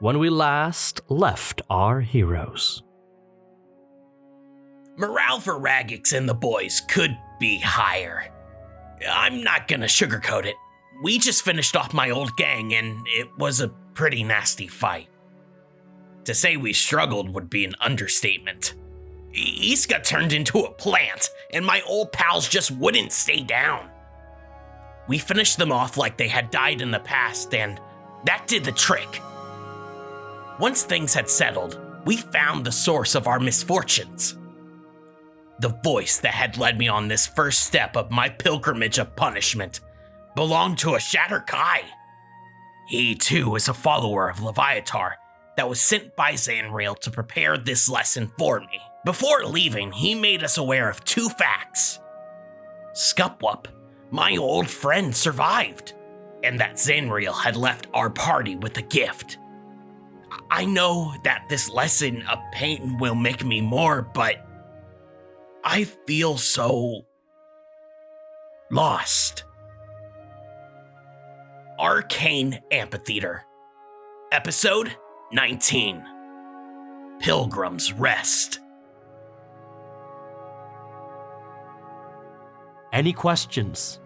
when we last left our heroes. Morale for Raggax and the boys could be higher. I'm not gonna sugarcoat it. We just finished off my old gang and it was a pretty nasty fight. To say we struggled would be an understatement. Iska turned into a plant and my old pals just wouldn't stay down. We finished them off like they had died in the past and that did the trick. Once things had settled, we found the source of our misfortunes. The voice that had led me on this first step of my pilgrimage of punishment belonged to a Shatter Kai. He too is a follower of Leviatar that was sent by Zanrail to prepare this lesson for me. Before leaving, he made us aware of 2 facts. Scupwup, my old friend, survived, and that Zanrail had left our party with a gift. I know that this lesson of pain will make me more, but I feel so lost. Arcane Amphitheatre, Episode 19, Pilgrim's Rest. Any questions?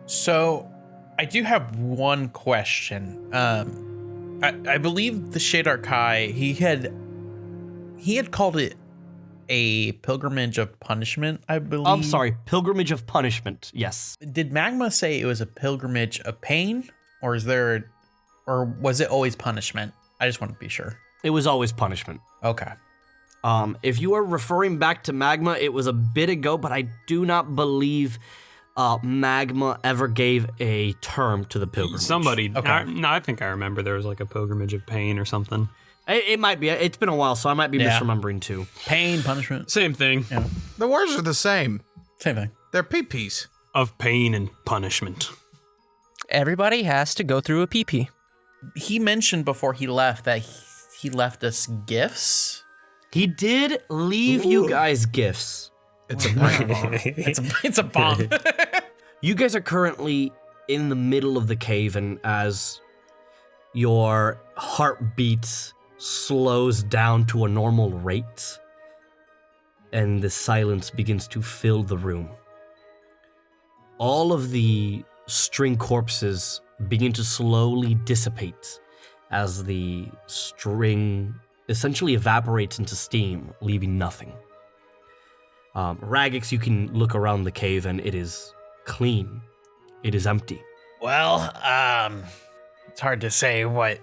So, I do have one question. I believe the Shader Kai, he had called it a pilgrimage of punishment, I believe. I'm sorry, pilgrimage of punishment, yes. Did Magma say it was a pilgrimage of pain? Or was it always punishment? I just want to be sure. It was always punishment. Okay. If you are referring back to Magma, it was a bit ago, but I do not believe Magma ever gave a term to the pilgrimage. Somebody, Okay. I think I remember there was like a pilgrimage of pain or something. It might be. It's been a while, so I might be misremembering too. Pain, punishment. Same thing. Yeah. The words are the same. Same thing. They're pee-pees. Of pain and punishment. Everybody has to go through a PP. He mentioned before he left that he left us gifts. He did leave you guys gifts. It's a bomb. It's a bomb. You guys are currently in the middle of the cave, and as your heartbeat slows down to a normal rate, and the silence begins to fill the room, all of the string corpses begin to slowly dissipate as the string essentially evaporates into steam, leaving nothing. Raggax, you can look around the cave and it is clean. It is empty. Well, it's hard to say what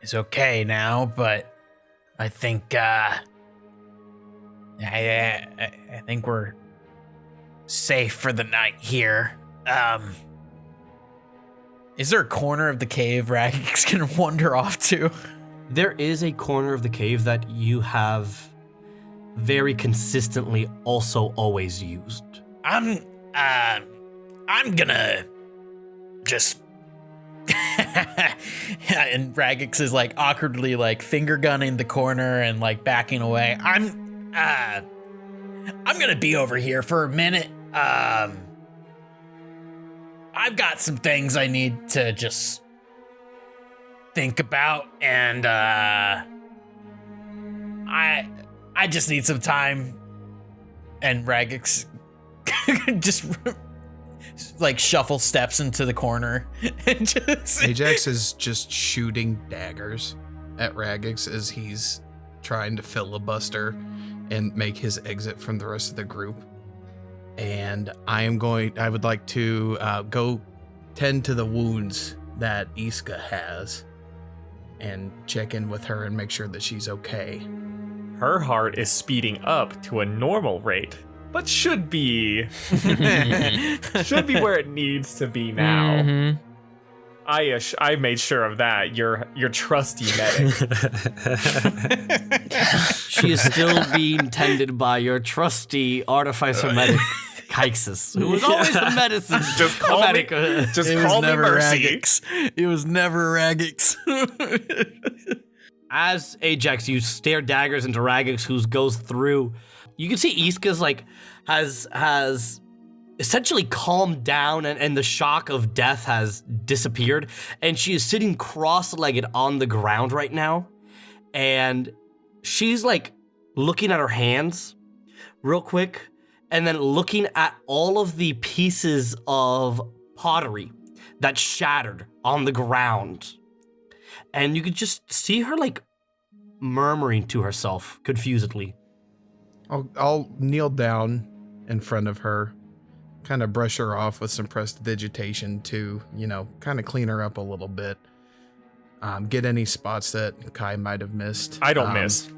is okay now, but I think I think we're safe for the night here. Is there a corner of the cave Raggax can wander off to? There is a corner of the cave that you have very consistently also always used. I'm gonna just And Raggax is like awkwardly like finger gunning the corner and like backing away. I'm gonna be over here for a minute. I've got some things I need to just think about, and I just need some time. And Raggax just like shuffle steps into the corner and just Ajax is just shooting daggers at Raggax as he's trying to filibuster and make his exit from the rest of the group. And I would like to go tend to the wounds that Iska has and check in with her and make sure that she's okay. Her heart is speeding up to a normal rate, but should be where it needs to be now. Mm-hmm. I made sure of that. Your trusty medic. She is still being tended by your trusty artificer medic, Kaixus, who was always the medicine. Just call me, medic. just call me Mercy. Raggax. It was never Raggax. As Ajax, you stare daggers into Raggax, who goes through. You can see Iska's like has essentially calmed down and the shock of death has disappeared. And she is sitting cross-legged on the ground right now. And she's like looking at her hands real quick and then looking at all of the pieces of pottery that shattered on the ground. And you could just see her like murmuring to herself confusedly. I'll kneel down in front of her, kind of brush her off with some prestidigitation to, kind of clean her up a little bit. Get any spots that Kai might have missed. I don't miss.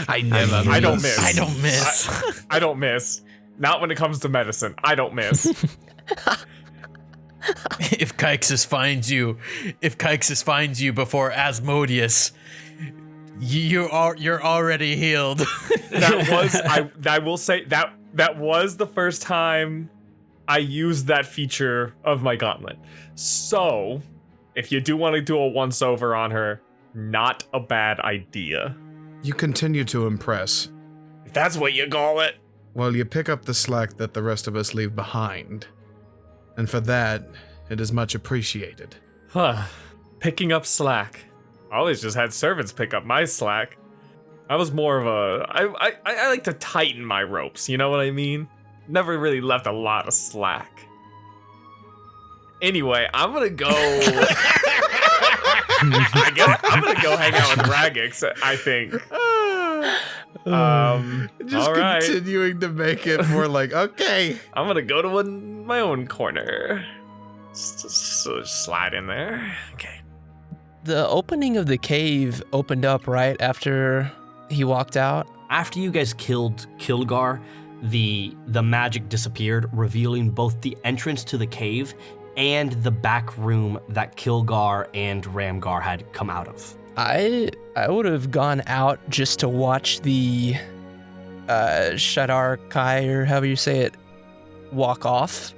I never I don't miss. I don't miss. I don't miss. Not when it comes to medicine. I don't miss. If Kaixus finds you before Asmodeus, you're already healed. I will say that was the first time I used that feature of my gauntlet. So, if you do want to do a once over on her, not a bad idea. You continue to impress. If that's what you call it. Well, you pick up the slack that the rest of us leave behind. And for that, it is much appreciated. Huh. Picking up slack. I always just had servants pick up my slack. I was more of a... I like to tighten my ropes, you know what I mean? Never really left a lot of slack. Anyway, I'm gonna go... I guess I'm gonna go hang out with Raggax, I think. Just all right. continuing to make it more like, okay. I'm gonna go to my own corner. Just slide in there. Okay. The opening of the cave opened up right after he walked out. After you guys killed Kilgar, the magic disappeared, revealing both the entrance to the cave and the back room that Kilgar and Ramgar had come out of. I would have gone out just to watch the Shadar Kai, or however you say it, walk off.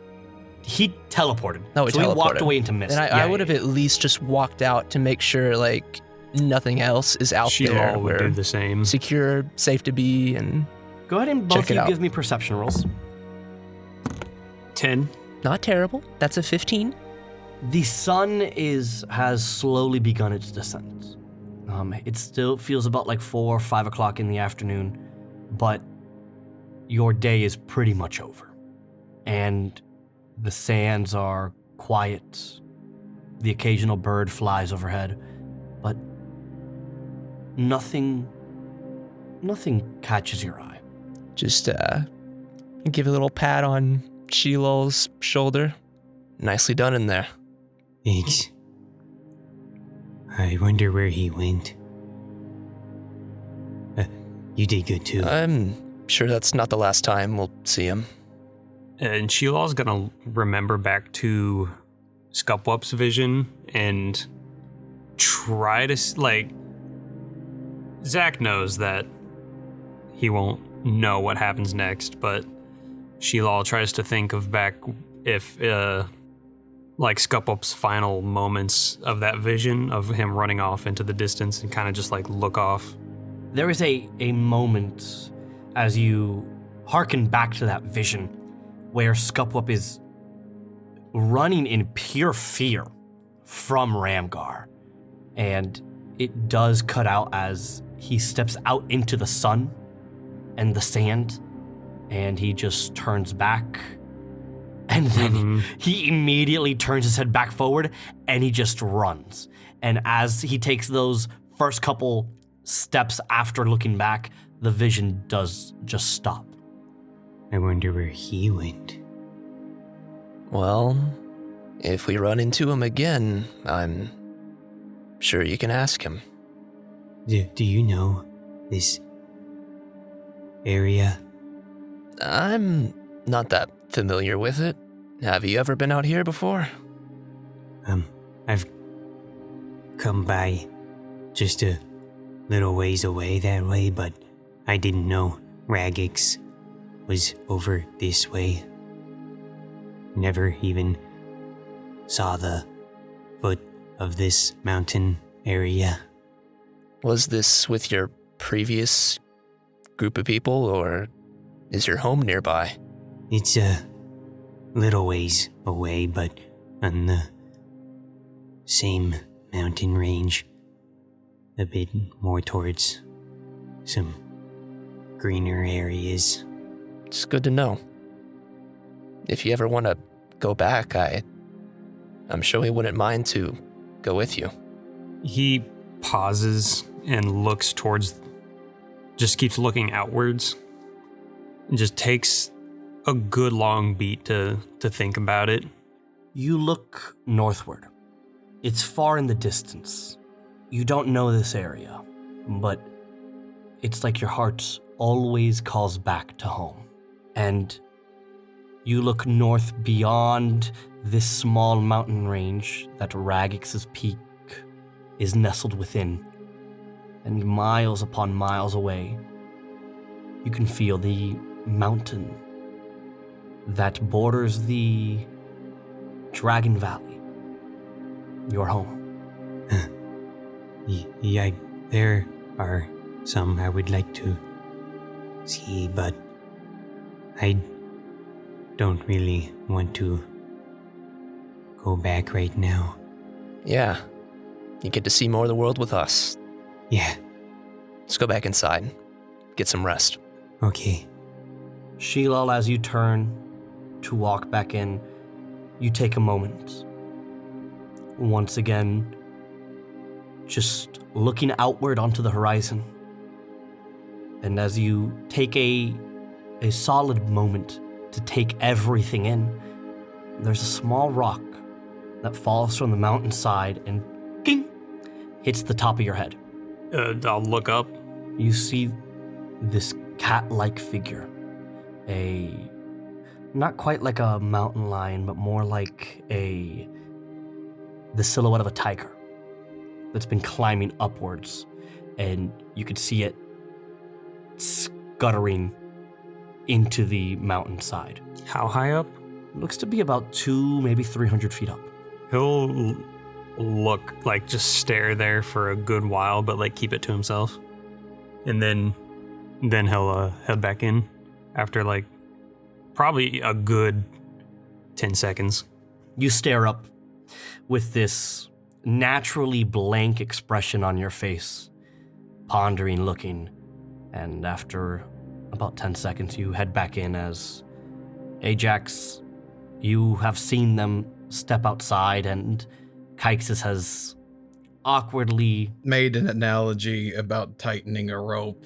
He teleported. No, he so teleported. He walked away into mist. And I would have at least just walked out to make sure like nothing else is out there. Sheelal would We're do the same. secure, safe to be, and Go ahead and both check of it you out. give me perception rolls. 10. not terrible. That's a 15. The sun has slowly begun its descent. It still feels about like 4 or 5 o'clock in the afternoon, but your day is pretty much over. And the sands are quiet. The occasional bird flies overhead, but nothing catches your eye. Just give a little pat on Sheelal's shoulder. Nicely done in there. Thanks. I wonder where he went. You did good too. I'm sure that's not the last time we'll see him. And Sheelal's gonna remember back to Scupwup's vision and try to, Zak knows that he won't know what happens next, but Sheelal tries to think of back if, Scupwup's final moments of that vision of him running off into the distance and kind of just, look off. There is a moment as you hearken back to that vision where Scupwup is running in pure fear from Ramgar. And it does cut out as he steps out into the sun and the sand, and he just turns back. And then he immediately turns his head back forward and he just runs. And as he takes those first couple steps after looking back, the vision does just stop. I wonder where he went. Well, if we run into him again, I'm sure you can ask him. Do you know this area? I'm not that familiar with it. Have you ever been out here before? I've come by just a little ways away that way, but I didn't know Raggax was over this way. Never even saw the foot of this mountain area. Was this with your previous group of people, or is your home nearby? It's a little ways away, but on the same mountain range. A bit more towards some greener areas. It's good to know. If you ever want to go back, I'm sure he wouldn't mind to go with you. He pauses and looks towards, just keeps looking outwards, and just takes a good long beat to think about it. You look northward. It's far in the distance. You don't know this area, but it's like your heart always calls back to home. And you look north beyond this small mountain range that Raggax's peak is nestled within. And miles upon miles away, you can feel the mountain that borders the Dragon Valley, your home. Yeah, there are some I would like to see, but I don't really want to go back right now. Yeah, you get to see more of the world with us. Yeah, Let's go back inside, get some rest. okay. Sheelal, as you turn to walk back in, you take a moment. Once again, just looking outward onto the horizon. And as you take a solid moment to take everything in, there's a small rock that falls from the mountainside and ging, hits the top of your head. I'll look up. You see this cat-like figure, not quite like a mountain lion, but more like the silhouette of a tiger that's been climbing upwards, and you could see it scuttering into the mountainside. How high up? Looks to be about 200, maybe 300 feet up. He'll look, like, just stare there for a good while, but, like, keep it to himself. And then he'll head back in after, like, probably a good 10 seconds. You stare up with this naturally blank expression on your face, pondering, looking, and after about 10 seconds, you head back in as Ajax. You have seen them step outside, and Kaixus has awkwardly Made an analogy about tightening a rope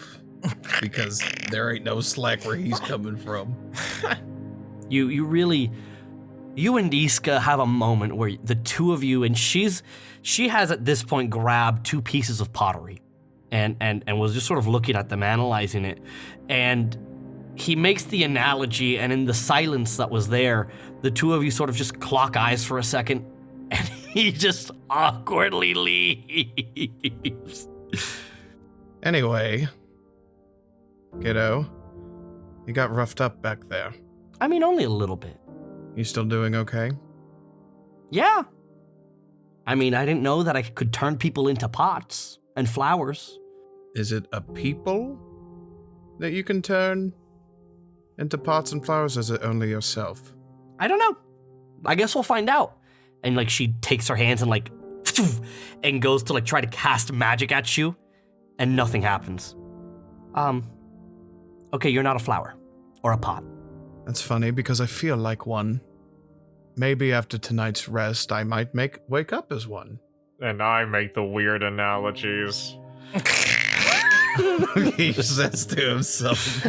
because there ain't no slack where he's coming from. You really, you and Iska have a moment where the two of you, and she has at this point grabbed two pieces of pottery and was just sort of looking at them, analyzing it. And he makes the analogy, and in the silence that was there, the two of you sort of just clock eyes for a second, and he just awkwardly leaves. Anyway, kiddo, you got roughed up back there. I mean, only a little bit. You still doing okay? Yeah. I mean, I didn't know that I could turn people into pots and flowers. Is it a people that you can turn into pots and flowers, or is it only yourself? I don't know. I guess we'll find out. And like she takes her hands and like and goes to like try to cast magic at you, and nothing happens. Okay, you're not a flower or a pot. That's funny because I feel like one. Maybe after tonight's rest, I might wake up as one. And I make the weird analogies. He says to himself.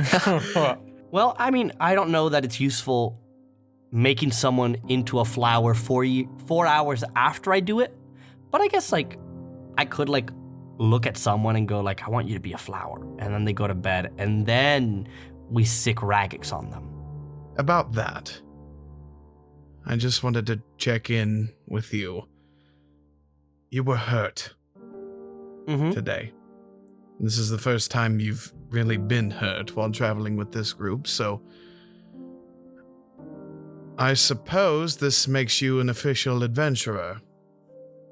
Well, I mean, I don't know that it's useful making someone into a flower 4 hours after I do it, but I guess like I could like look at someone and go like, I want you to be a flower, and then they go to bed, and then we sick Raggax on them. About that, I just wanted to check in with you. You were hurt today. This is the first time you've really been hurt while traveling with this group, so I suppose this makes you an official adventurer.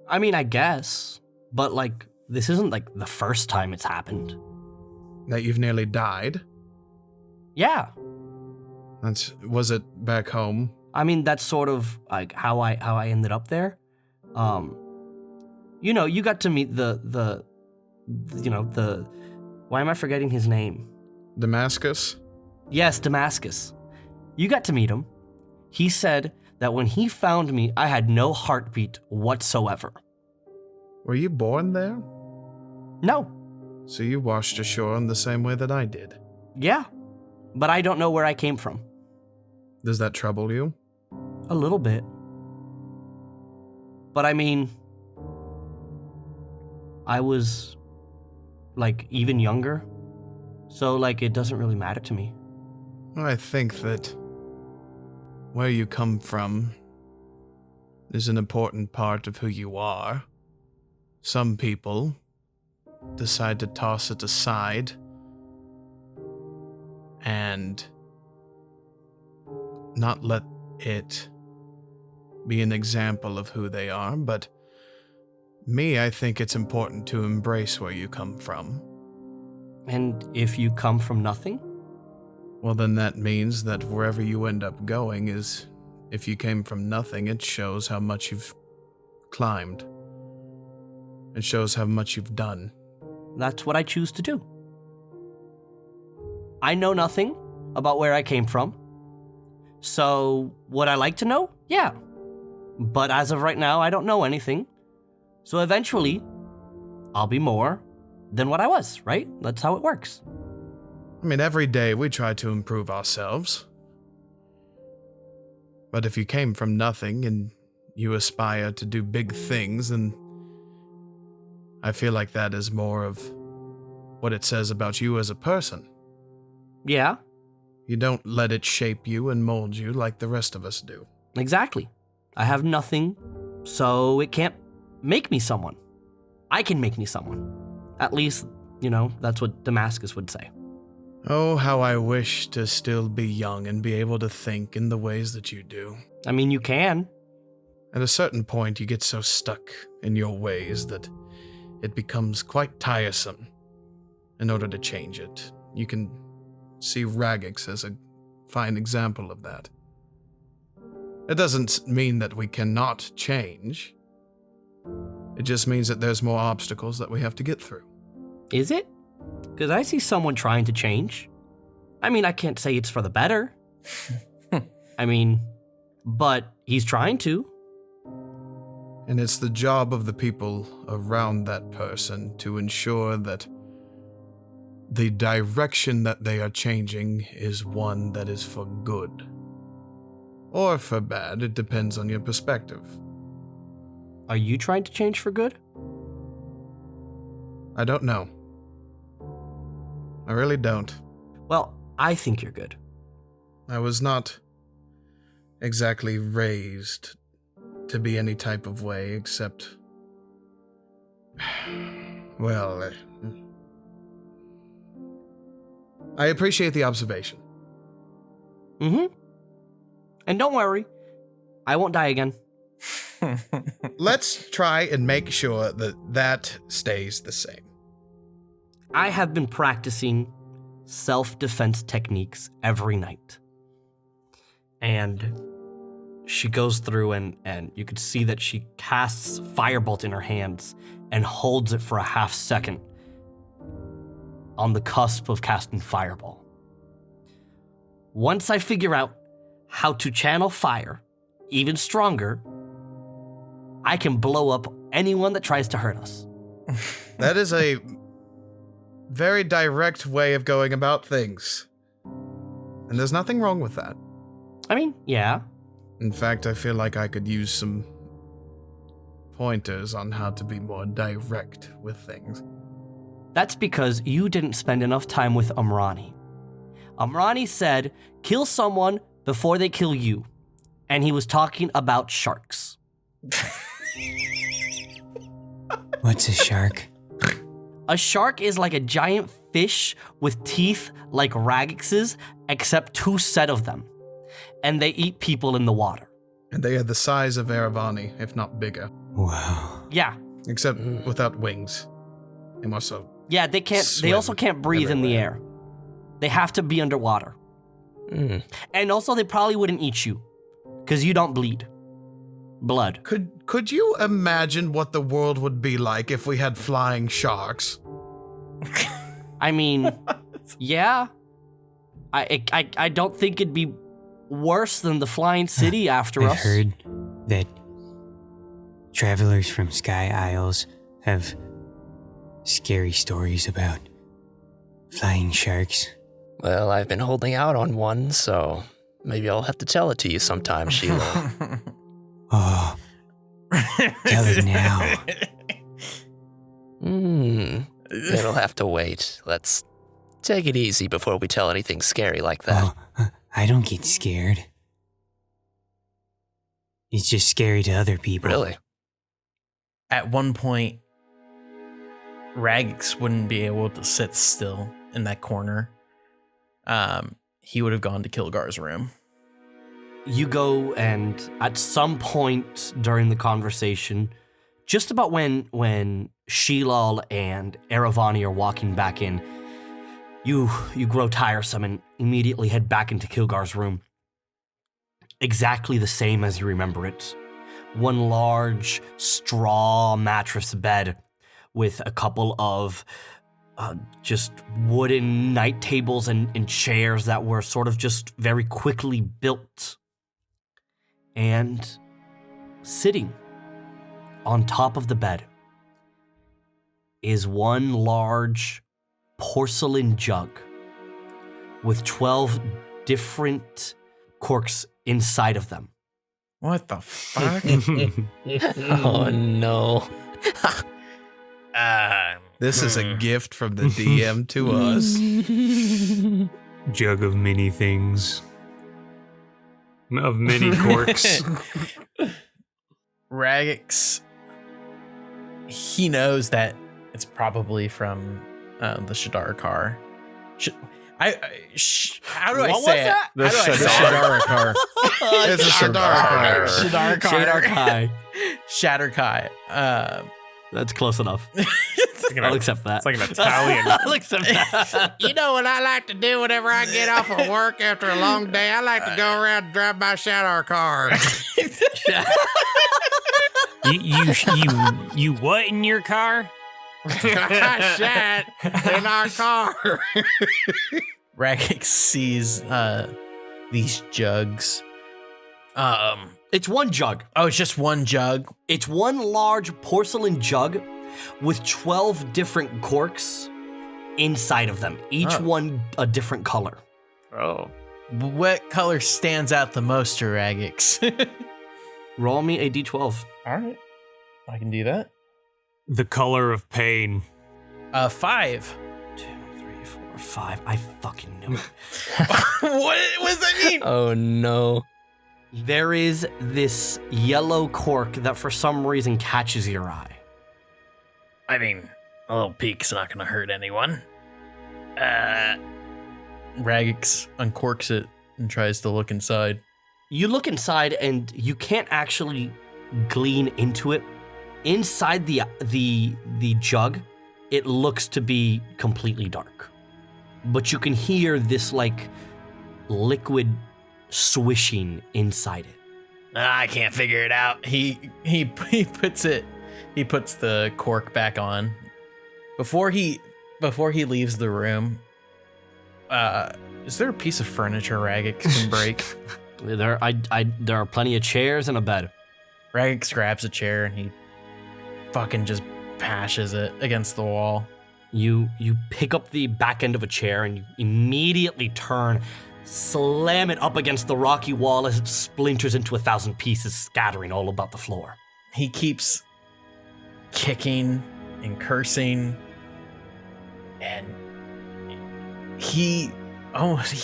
I mean, I guess, but like this isn't like the first time it's happened. That you've nearly died? Yeah. Was it back home? I mean, that's sort of like how I ended up there. You got to meet the why am I forgetting his name? Damascus? Yes, Damascus. You got to meet him. He said that when he found me, I had no heartbeat whatsoever. Were you born there? No. So you washed ashore in the same way that I did. Yeah. But I don't know where I came from. Does that trouble you? A little bit. But I mean, I was, even younger. So, it doesn't really matter to me. I think that where you come from is an important part of who you are. Some people decide to toss it aside and not let it be an example of who they are, but me, I think it's important to embrace where you come from. And if you come from nothing? Well, then that means that wherever you end up going is, if you came from nothing, it shows how much you've climbed. It shows how much you've done. That's what I choose to do. I know nothing about where I came from. So, would I like to know? Yeah. But as of right now, I don't know anything. So eventually, I'll be more than what I was, right? That's how it works. I mean, every day we try to improve ourselves. But if you came from nothing and you aspire to do big things, then I feel like that is more of what it says about you as a person. Yeah. You don't let it shape you and mold you like the rest of us do. Exactly. I have nothing, so it can't make me someone. I can make me someone. At least, that's what Damascus would say. Oh, how I wish to still be young and be able to think in the ways that you do. I mean, you can. At a certain point, you get so stuck in your ways that it becomes quite tiresome. In order to change it, you can see Raggax as a fine example of that. It doesn't mean that we cannot change. It just means that there's more obstacles that we have to get through. Is it? Because I see someone trying to change. I mean, I can't say it's for the better. But he's trying to. And it's the job of the people around that person to ensure that the direction that they are changing is one that is for good. Or for bad, it depends on your perspective. Are you trying to change for good? I don't know. I really don't. Well, I think you're good. I was not exactly raised to be any type of way except... Well, I appreciate the observation. Mm-hmm. And don't worry, I won't die again. Let's try and make sure that that stays the same. I have been practicing self-defense techniques every night. And she goes through and you could see that she casts Firebolt in her hands and holds it for a half second on the cusp of casting Fireball. Once I figure out how to channel fire even stronger, I can blow up anyone that tries to hurt us. That is a very direct way of going about things. And there's nothing wrong with that. I mean, yeah. In fact, I feel like I could use some pointers on how to be more direct with things. That's because you didn't spend enough time with Aaravani. Aaravani said, kill someone before they kill you. And he was talking about sharks. What's a shark? A shark is like a giant fish with teeth like Raggax's, except 2 set of them. And they eat people in the water. And they are the size of Aaravani, if not bigger. Wow. Yeah. Except without wings. And also Yeah, they also can't breathe in the air. They have to be underwater. And also, they probably wouldn't eat you, because you don't bleed blood. Could you imagine what the world would be like if we had flying sharks? I mean, yeah. I don't think it'd be worse than the flying city after I've us. heard that travelers from Sky Isles have scary stories about flying sharks. Well, I've been holding out on one, so maybe I'll have to tell it to you sometime, Sheelal. Oh, tell it now. It'll have to wait. Let's take it easy before we tell anything scary like that. Oh, I don't get scared. It's just scary to other people. Really? At one point, Raggax wouldn't be able to sit still in that corner. He would have gone to Kilgar's room. You go, and at some point during the conversation, just about when Sheelal and Aaravani are walking back in, you grow tiresome and immediately head back into Kilgar's room. Exactly the same as you remember it. One large straw mattress bed with a couple of just wooden night tables and chairs that were sort of just very quickly built. And sitting on top of the bed is one large porcelain jug with 12 different corks inside of them. What the fuck? Oh, no. This is a gift from the DM to us. Jug of many things. Of many corks. Raggax, he knows that it's probably from the Shadar car. How do I say it? The Shadara car. It's a Shadara car. Shadar car. Shadar Kai. Shatter Kai. That's close enough. It's I'll accept that. It's like an Italian. I'll accept that. You know what I like to do whenever I get off of work after a long day? I like to go around and drive my Shadar car. You what in your car? Shat in our car. Raggax sees these jugs. It's one jug. Oh, it's just one jug. It's one large porcelain jug with 12 different corks inside of them, each one a different color. Oh. What color stands out the most to Raggax? Roll me a d12. All right, I can do that. The color of pain. 5. 2, 3, 4, 5. I fucking knew it. What does that mean? Oh, no. There is this yellow cork that for some reason catches your eye. I mean, a little peek's not gonna hurt anyone. Raggax uncorks it and tries to look inside. You look inside and you can't actually glean into it. Inside the jug, it looks to be completely dark. But you can hear this like liquid swishing inside it. I can't figure it out. He puts the cork back on. Before he leaves the room, is there a piece of furniture Raggax can break? There are plenty of chairs and a bed. Raggax grabs a chair and he fucking just bashes it against the wall. You pick up the back end of a chair and you immediately turn, slam it up against the rocky wall as it splinters into 1,000 pieces, scattering all about the floor. He keeps kicking and cursing, and he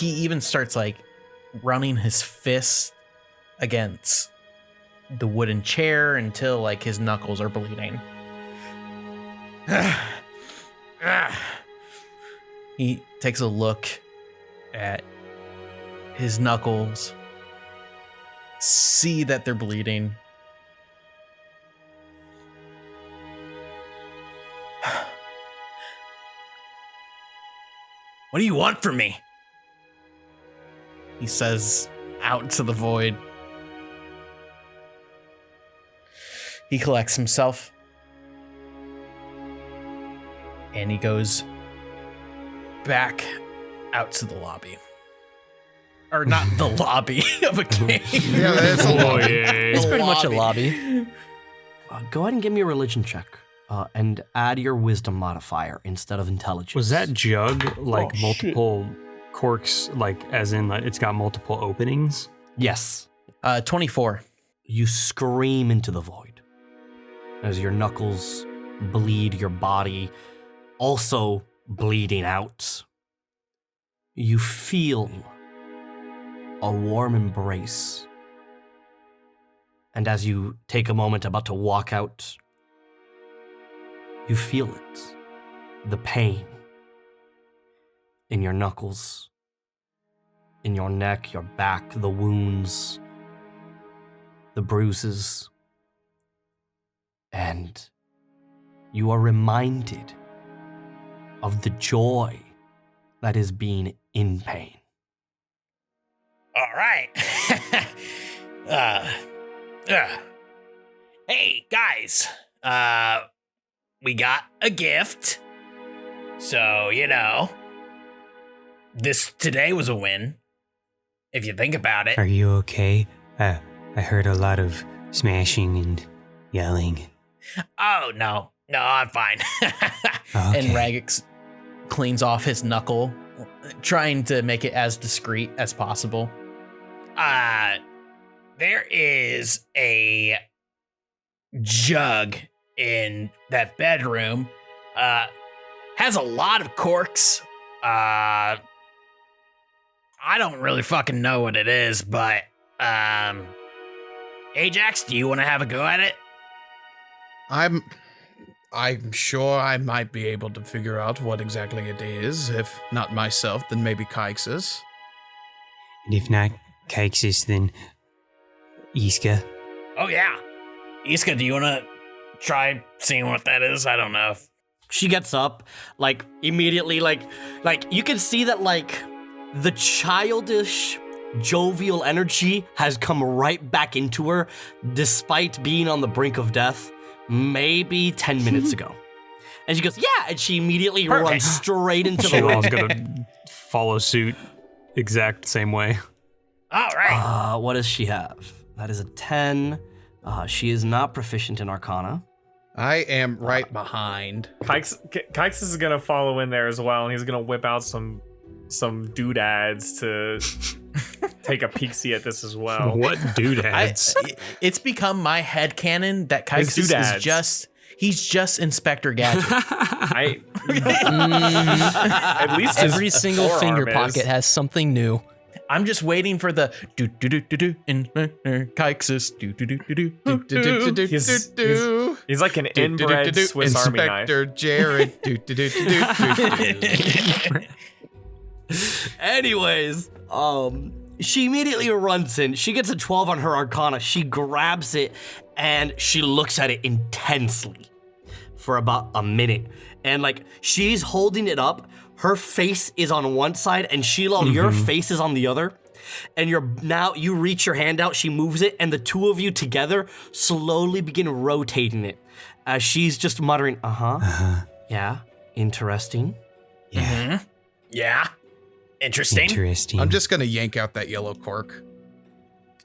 even starts like running his fist against the wooden chair until like his knuckles are bleeding. He takes a look at his knuckles, see that they're bleeding. What do you want from me? he says out to the void. He collects himself. And he goes back out to the lobby. Or not the lobby of a cave. Yeah, that's a lobby. It's pretty much a lobby. Go ahead and give me a religion check. And add your wisdom modifier instead of intelligence. Was that jug like multiple corks, like as in like, it's got multiple openings? Yes. 24. You scream into the void as your knuckles bleed your body, also bleeding out. You feel a warm embrace. And as you take a moment about to walk out, you feel it. The pain in your knuckles, in your neck, your back, the wounds, the bruises. And you are reminded of the joy that is being in pain. All right. Hey, guys. We got a gift. So, today was a win. If you think about it. Are you okay? I heard a lot of smashing and yelling. Oh, no, I'm fine. Okay. And Raggax cleans off his knuckle, trying to make it as discreet as possible. There is a jug in that bedroom. Has a lot of corks. I don't really fucking know what it is, but Ajax, do you want to have a go at it? I'm sure I might be able to figure out what exactly it is. If not myself, then maybe Kaixus. And if not Kaixus, then Iska. Oh yeah, Iska, do you want to try seeing what that is? I don't know. She gets up, immediately, you can see that, the childish, jovial energy has come right back into her, despite being on the brink of death, maybe 10 minutes ago. And she goes, yeah, and she immediately runs straight into the Sheelal's room. gonna follow suit exact same way. All right. What does she have? That is a 10. She is not proficient in Arcana. I am right behind. Kaixus is gonna follow in there as well, and he's gonna whip out some doodads to take a peek-see at this as well. What doodads? It's become my headcanon that Kaixus is he's just Inspector Gadget. At least his Every single forearm finger is. pocket has something new. I'm just waiting for the do Inspector Kaixus He's like an inbred Swiss Army knife. Inspector Jared. Anyways, she immediately runs in. She gets a 12 on her Arcana. She grabs it and she looks at it intensely for about a minute. And she's holding it up. Her face is on one side and Sheelal, your face is on the other. And you reach your hand out, she moves it, and the two of you together slowly begin rotating it. As she's just muttering, yeah, interesting. Yeah. Yeah. Interesting. Interesting. I'm just gonna yank out that yellow cork.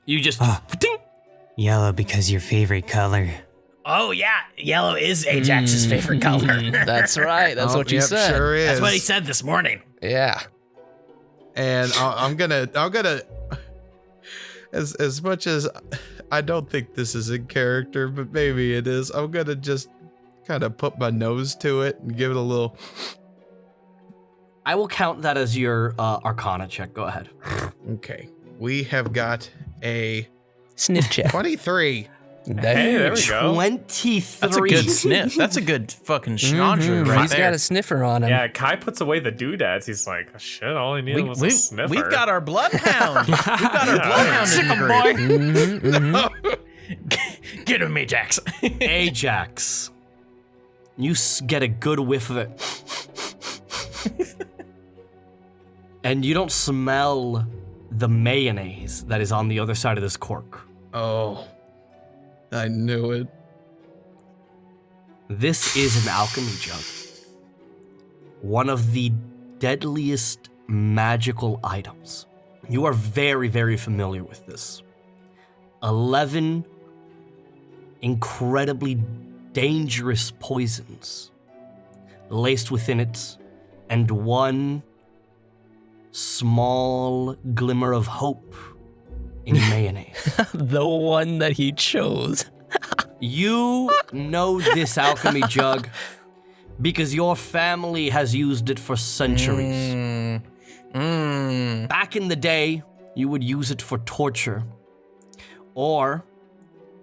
You just, ding! Yellow because your favorite color. Oh yeah, yellow is Ajax's favorite color. That's right. That's what you yep, said. Sure is. That's what he said this morning. Yeah. And I'm gonna, as much as I don't think this is in character, but maybe it is. I'm gonna just kind of put my nose to it and give it a little. I will count that as your Arcana check. Go ahead. Okay, we have got a Sniff check. 23. Hey, there we go. 23. That's a good sniff. That's a good fucking schnauzzer right He's there. got a sniffer on him. Yeah, Kai puts away the doodads. He's like, shit, all I needed was a sniffer. We've got our bloodhound. We've got our bloodhound. Sick in 'em, the boy. group. Get him, Ajax. Ajax. You get a good whiff of it. And you don't smell the mayonnaise that is on the other side of this cork. Oh, I knew it. This is an alchemy jug. One of the deadliest magical items. You are very, very familiar with this. 11 incredibly dangerous poisons laced within it, and one small glimmer of hope in mayonnaise. The one that he chose. You know this alchemy jug because your family has used it for centuries. Back in the day, you would use it for torture or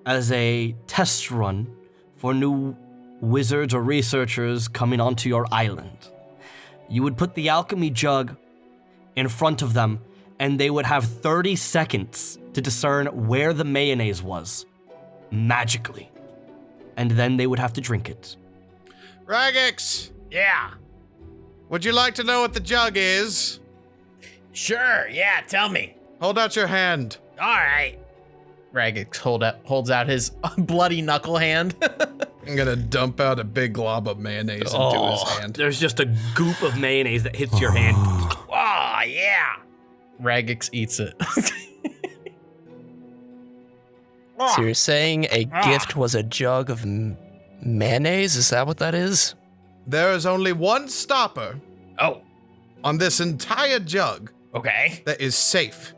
as a test run for new wizards or researchers coming onto your island. You would put the alchemy jug in front of them, and they would have 30 seconds to discern where the mayonnaise was, magically. And then they would have to drink it. Raggax, Yeah. would you like to know what the jug is? Sure, yeah, tell me. Hold out your hand. All right. Raggax holds out his bloody knuckle hand. I'm gonna dump out a big glob of mayonnaise into his hand. There's just a goop of mayonnaise that hits your hand. Oh, yeah. Raggax eats it. So you're saying a gift was a jug of mayonnaise? Is that what that is? There is only one stopper Oh, on this entire jug okay. that is safe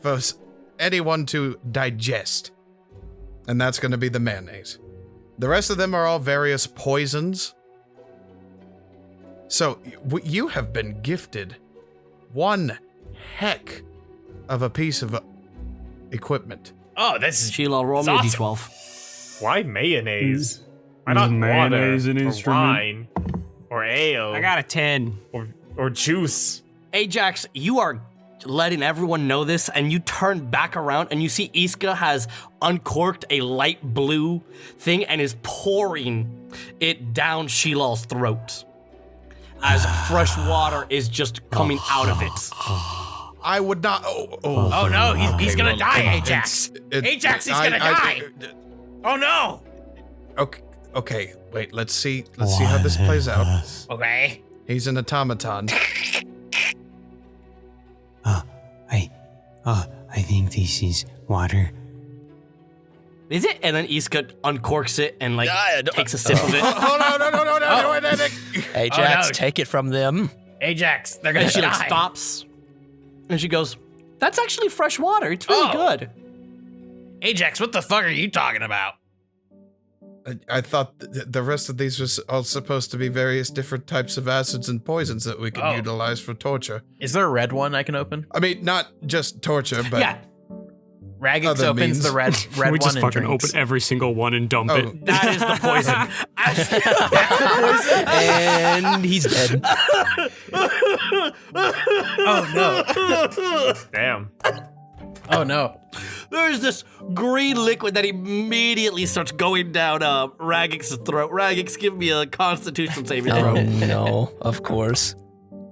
for anyone to digest, and that's going to be the mayonnaise. The rest of them are all various poisons. So you have been gifted one heck of a piece of equipment. Oh, this is Sheelal, roll me a awesome. d12. Why mayonnaise? Why Is not mayonnaise water an or instrument? wine or ale I got a 10. or juice? Ajax, you are letting everyone know this, and you turn back around and you see Iska has uncorked a light blue thing and is pouring it down Sheelal's throat as fresh water is just coming out of it. I would not. Oh no, he's gonna die, Ajax. Ajax, he's gonna die. Oh no. Okay. Wait. Let's see how this plays out. Okay. He's an automaton. I think this is water. Is it? And then Iska uncorks it and takes a sip of it. Oh no! Ajax, Oh, no. take it from them. Ajax, they're gonna And she die. stops and she goes, "That's actually fresh water. It's really Oh. good." Ajax, what the fuck are you talking about? I thought the rest of these was all supposed to be various different types of acids and poisons that we could Oh. utilize for torture. Is there a red one I can open? I mean, not just torture, but Yeah, Raggax Other opens means. the red we one just and fucking drinks. open every single one and dump Oh. it. that is the poison. And he's dead. Oh Damn. no! Oh no! There's this green liquid that immediately starts going down Raggax's throat. Raggax, give me a Constitution saving throw. Oh no, of course.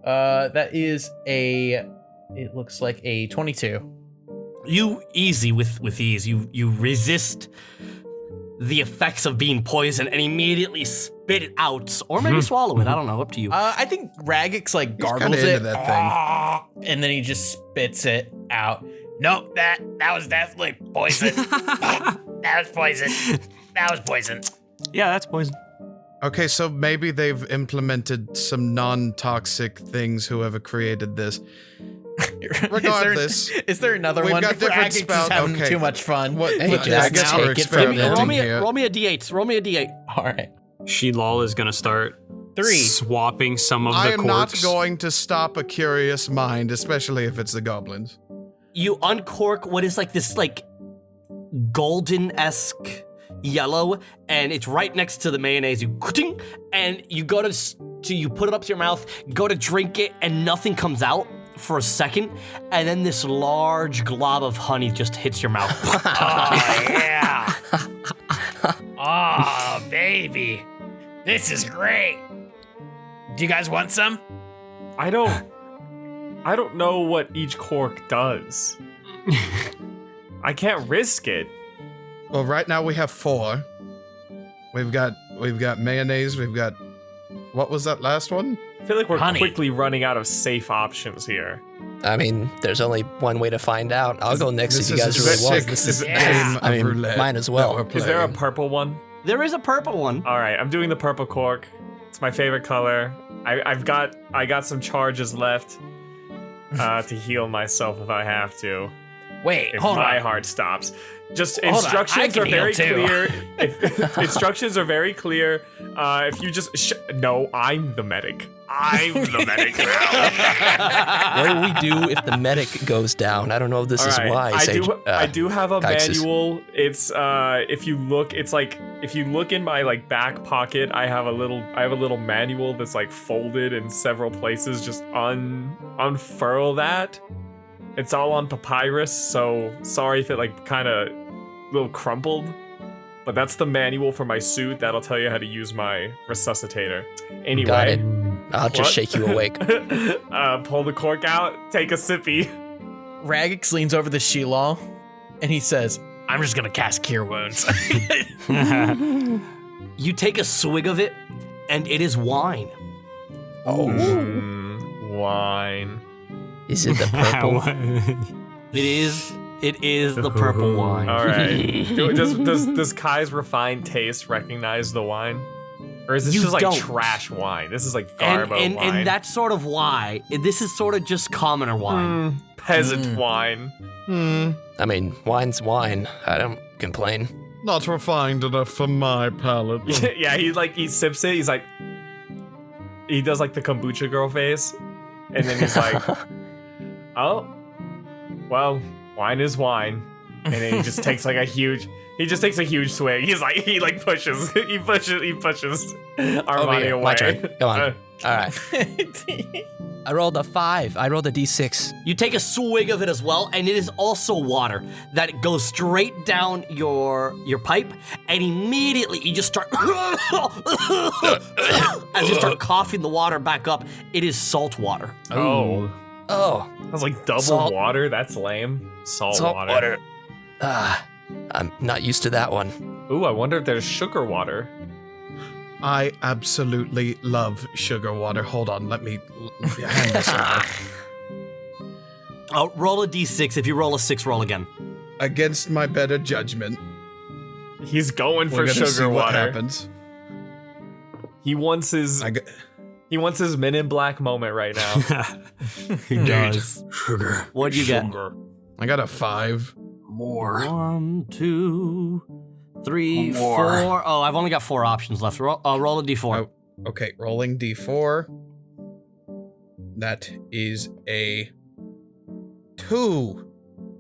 That is a. It looks like a 22. You easy with ease. You resist the effects of being poisoned and immediately spit it out, or maybe swallow it. I don't know. Up to you. I think Raggax like he's gargles kind of into it, that thing. and then he just spits it out. Nope, that was definitely poison. That was poison. That was poison. Yeah, that's poison. Okay, so maybe they've implemented some non-toxic things, whoever created this. Regardless, is there another we've one? got different Raggax is spells. having Okay. too much fun. What? Hey, I Jack, guess we're take it from experimenting roll me here. a d8. Roll me a d8. All right, Sheelal is gonna start 3. swapping some of I the am corks. not going to stop a curious mind, especially if it's the goblins. You uncork what is like this golden-esque yellow, and it's right next to the mayonnaise. You and you go to you put it up to your mouth, go to drink it, and nothing comes out for a second, and then this large glob of honey just hits your mouth. Oh yeah. Oh baby, this is great. Do you guys want some? I don't. I don't know what each cork does. I can't risk it. Well, right now we have 4. We've got mayonnaise. We've got, what was that last one? I feel like we're Honey. quickly running out of safe options here. I mean, there's only one way to find out. I'll go next if you guys is really want. sick. This is, Game of I mean, roulette mine as that well. we're Is there a playing. purple one? There is a purple one. All right, I'm doing the purple cork. It's my favorite color. I got some charges left to heal myself if I have to. Wait, If hold my on. heart stops. Just Hold on, I instructions can are very heal too. clear. Instructions are very clear. If you just no, I'm the medic. I'm the medic now. What do we do if the medic goes down? I don't know if this is All right, wise. I do have a Kaixus. manual. It's if you look in my like back pocket, I have a little manual that's like folded in several places. Just unfurl that. It's all on papyrus, so sorry if it like kind of little crumpled. But that's the manual for my suit. That'll tell you how to use my resuscitator. Anyway. Got it. I'll just What? shake you awake. Pull the cork out, take a sippy. Raggax leans over the Sheelal, and he says, I'm just gonna cast Cure Wounds. You take a swig of it, and it is wine. Wine. Is it the purple? It is the purple wine. All right. Does Kai's refined taste recognize the wine? Or is this You just like don't. trash wine? This is like and, garbo and, wine. and that's sort of why. This is sort of just commoner wine. Peasant wine. I mean, wine's wine. I don't complain. Not refined enough for my palate. Yeah, he sips it. He's like, he does like the kombucha girl face, and then he's like, oh, well, wine is wine, and then he just takes like a huge swig. He pushes Aaravani here, away. my turn. Go on. All right. I rolled a 5. I rolled a d6. You take a swig of it as well, and it is also water that goes straight down your pipe, and immediately you just start as you start coughing the water back up. It is salt water. Oh, Oh, that's like double Salt. water. That's lame. Salt water. I'm not used to that one. Ooh, I wonder if there's sugar water. I absolutely love sugar water. Hold on, let me hand this over. Roll a d6. If you roll a 6, roll again. Against my better judgment, He's going we're for gonna sugar see what water. happens. He wants his Men in Black moment right now. He does. Sugar. What'd you get? I got a 5. More. 1, 2, 3, More. 4. Oh, I've only got 4 options left. Roll a d4. Oh. Okay, rolling d4. That is a 2.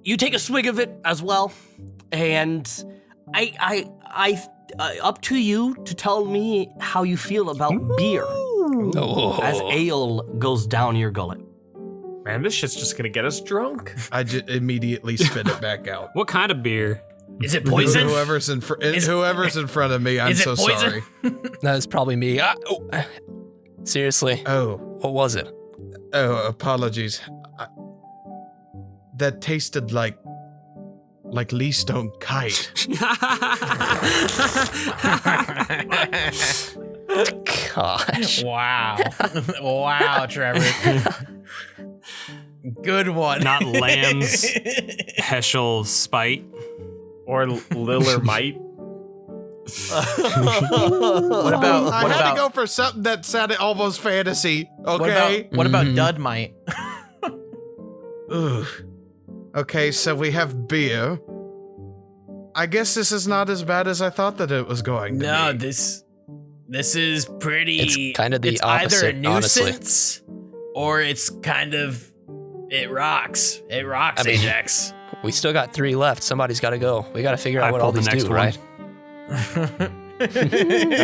You take a swig of it as well, and I up to you to tell me how you feel about beer Oh. as ale goes down your gullet. Man, this shit's just gonna get us drunk. I just immediately spit it back out. What kind of beer? Is it poison? Whoever's in front of me, I'm is it so poison? sorry. That is probably me. Seriously, Oh, what was it? apologies. That tasted like Lee Stone Kite. Gosh. wow. Wow, Trevor. Good one. Not Lamb's Heschel Spite. Or Liller Might. What about I what had about to go for something that sounded almost fantasy. Okay. what about Mhm. Dudmite? Ugh. Okay, so we have beer. I guess this is not as bad as I thought that it was going to No, be. this is pretty. It's kind of the it's either a opposite, honestly. nuisance or it's kind of it rocks. It rocks, I mean- Ajax. We still got 3 left. Somebody's got to go. We got to figure I out what all pulled the these next do, one.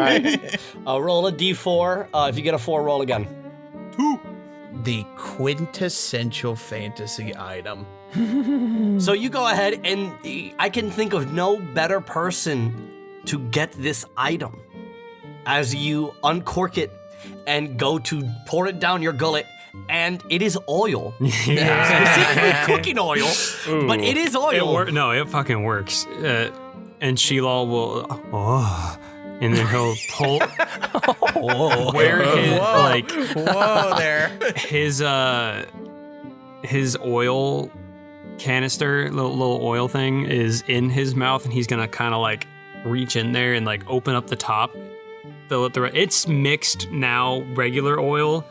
right? Roll a d4. If you get a 4, roll again. The quintessential fantasy item. So you go ahead, and I can think of no better person to get this item. As you uncork it and go to pour it down your gullet, and it is oil. Yeah. Specifically cooking oil, but it is oil. It fucking works. And Sheelal will, and then he'll pull where his oil canister, little oil thing is in his mouth, and he's gonna kind of like reach in there and like open up the top, fill it it's mixed now, regular oil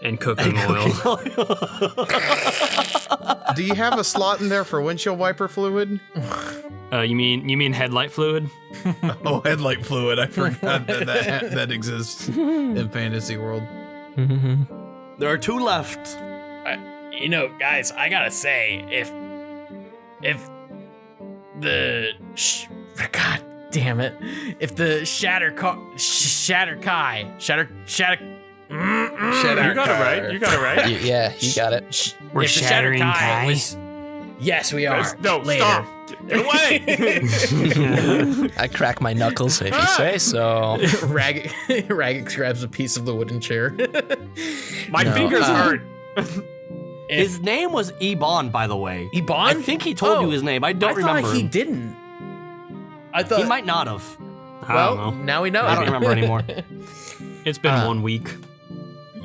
and cooking oil. Do you have a slot in there for windshield wiper fluid? You mean headlight fluid? Oh, headlight fluid. I forgot that exists in Fantasy World. There are 2 left. Guys, I gotta say, if the God damn it, if the Shatter Kai, You got it right. Yeah, you got it. We're if the shattering Kai. Yes, we are. No, Later. stop. Get away. I crack my knuckles if you say so. Raggax grabs a piece of the wooden chair. My fingers hurt. His name was Ebon, by the way. Ebon? I think he told you his name. I don't remember. Thought he him. didn't. I thought He might not have. I Well, don't know. now we know. I don't remember anymore. It's been 1 week.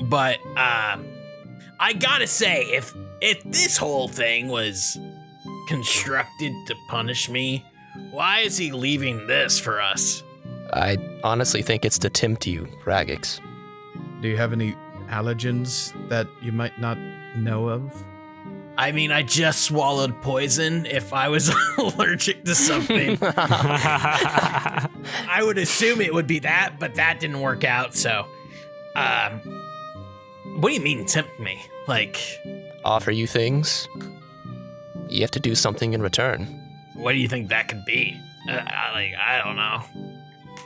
But I gotta say, if this whole thing was constructed to punish me, why is he leaving this for us? I honestly think it's to tempt you, Raggax. Do you have any allergens that you might not know of? I mean, I just swallowed poison. If I was allergic to something, I would assume it would be that, but that didn't work out, so. What do you mean tempt me? Like, Offer you things. You have to do something in return. what do you think that could be? I don't know.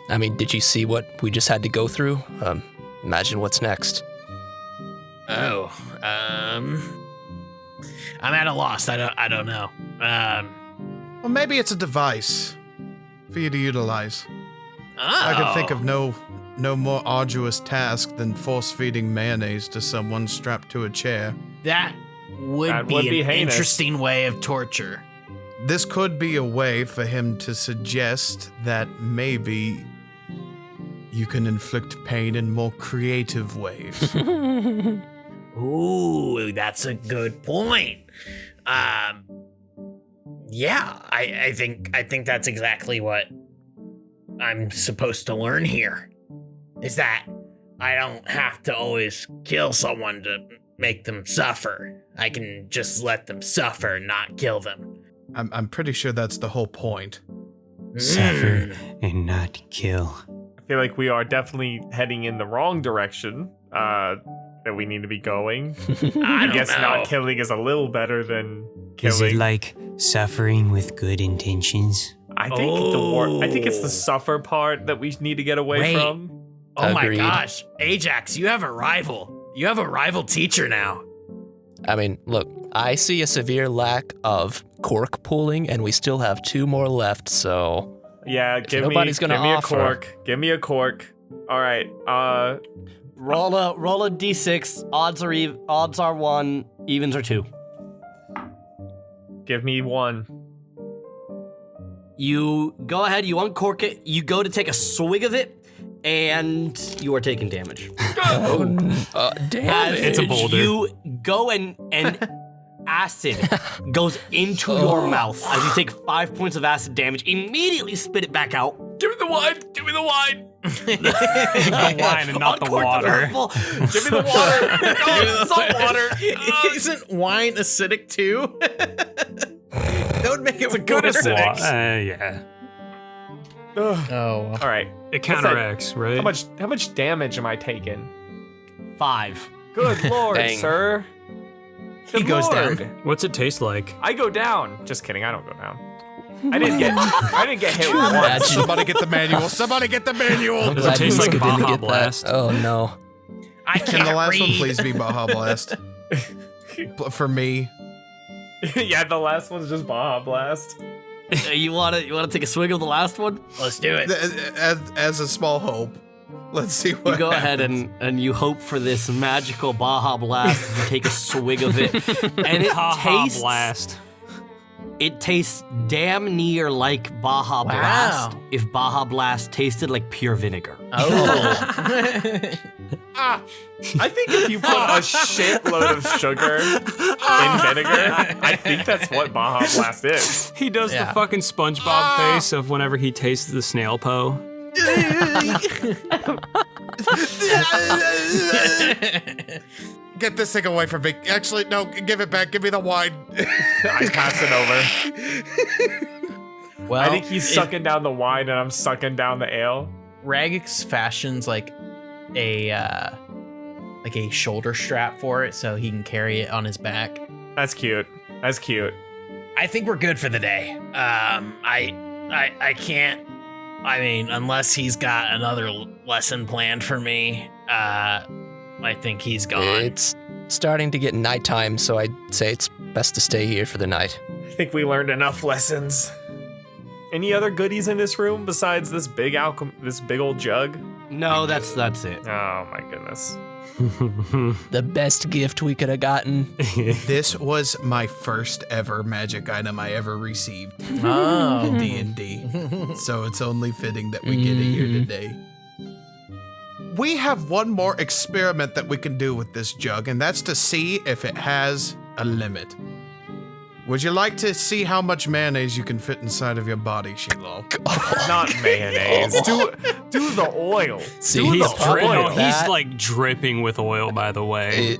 I mean, did you see what we just had to go through? Imagine what's next. Oh, I'm at a loss. I don't know. Well, maybe it's a device for you to utilize. I could think of no more arduous task than force-feeding mayonnaise to someone strapped to a chair. That would be an heinous. interesting way of torture. This could be a way for him to suggest that maybe you can inflict pain in more creative ways. Ooh, that's a good point. Yeah, I think that's exactly what I'm supposed to learn here. Is that I don't have to always kill someone to make them suffer. I can just let them suffer, not kill them. I'm pretty sure that's the whole point. Suffer and not kill. I feel like we are definitely heading in the wrong direction that we need to be going. I guess don't know. not killing is a little better than Is killing. it like suffering with good intentions? I think it's the suffer part that we need to get away Wait. from. Oh Agreed. my gosh, Ajax, you have a rival. You have a rival teacher now. I mean, look, I see a severe lack of cork pulling, and we still have 2 more left, so... Yeah, give me nobody's gonna a offer. cork. Give me a cork. All right. Roll a d6. Odds are 1. Evens are 2. Give me 1. You go ahead. You uncork it. You go to take a swig of it, and you are taking damage. Damn As it. It's a boulder. You go and acid goes into your mouth as you take 5 points of acid damage. Immediately spit it back out. Give me the wine. Give me the wine. The wine and not the Uncork water. purple. Give me the water. Oh, salt water. Isn't wine acidic too? That would make it good worse. acidic. Yeah. Ugh. Oh, All right. It counteracts, right? How much damage am I taking? 5. Good lord, Dang. sir. He Good goes lord. down. What's it taste like? I go down. Just kidding. I don't go down. I didn't get hit once. Imagine. Somebody get the manual. Somebody get the manual. I'm Does glad it taste Niska like didn't Baja get that. Blast? Oh, no. I Can can't the last read. one please be Baja Blast? For me. Yeah, the last one's just Baja Blast. You wanna take a swig of the last one? Let's do it. As a small hope. Let's see what You go ahead happens. and you hope for this magical Baja Blast as you take a swig of it. And it tastes damn near like Baja Blast if Baja Blast tasted like pure vinegar. Oh. I think if you put a shitload of sugar in vinegar, I think that's what Baja Blast is. He does the fucking SpongeBob face of whenever he tastes the snail po. Get this thing away from me. Actually, no, give it back. Give me the wine. I pass it over. Well, I think he's sucking down the wine and I'm sucking down the ale. Raggax fashions like a shoulder strap for it so he can carry it on his back. That's cute. That's cute. I think we're good for the day. I can't. I mean, unless he's got another lesson planned for me, I think he's gone. It's starting to get nighttime, so I'd say it's best to stay here for the night. I think we learned enough lessons. Any other goodies in this room besides this big old jug? No, that's it. Oh my goodness. The best gift we could have gotten. This was my first ever magic item I ever received Oh. in D&D. So it's only fitting that we get it here today. We have one more experiment that we can do with this jug, and that's to see if it has a limit. Would you like to see how much mayonnaise you can fit inside of your body, Sheelal? Not mayonnaise. Do the oil. See, Do he's the dripping oil. with that. He's like dripping with oil, by the way.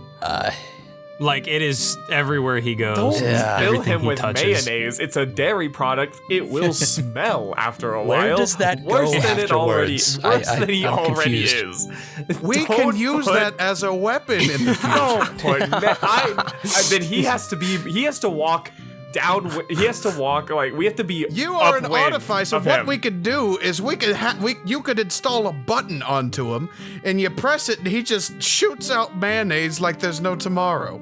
Like it is everywhere he goes. Don't Yeah. fill Everything him he with touches. mayonnaise. It's a dairy product. It will smell after a Where while. does that worse go than it already, afterwards? worse than he I'm already confused. is. We Don't can use put- that as a weapon in the future. Don't put then he has to walk down. He has to walk like we have to be. You are an upwind artificer. of What him. we could do is you could install a button onto him, and you press it, and he just shoots out mayonnaise like there's no tomorrow.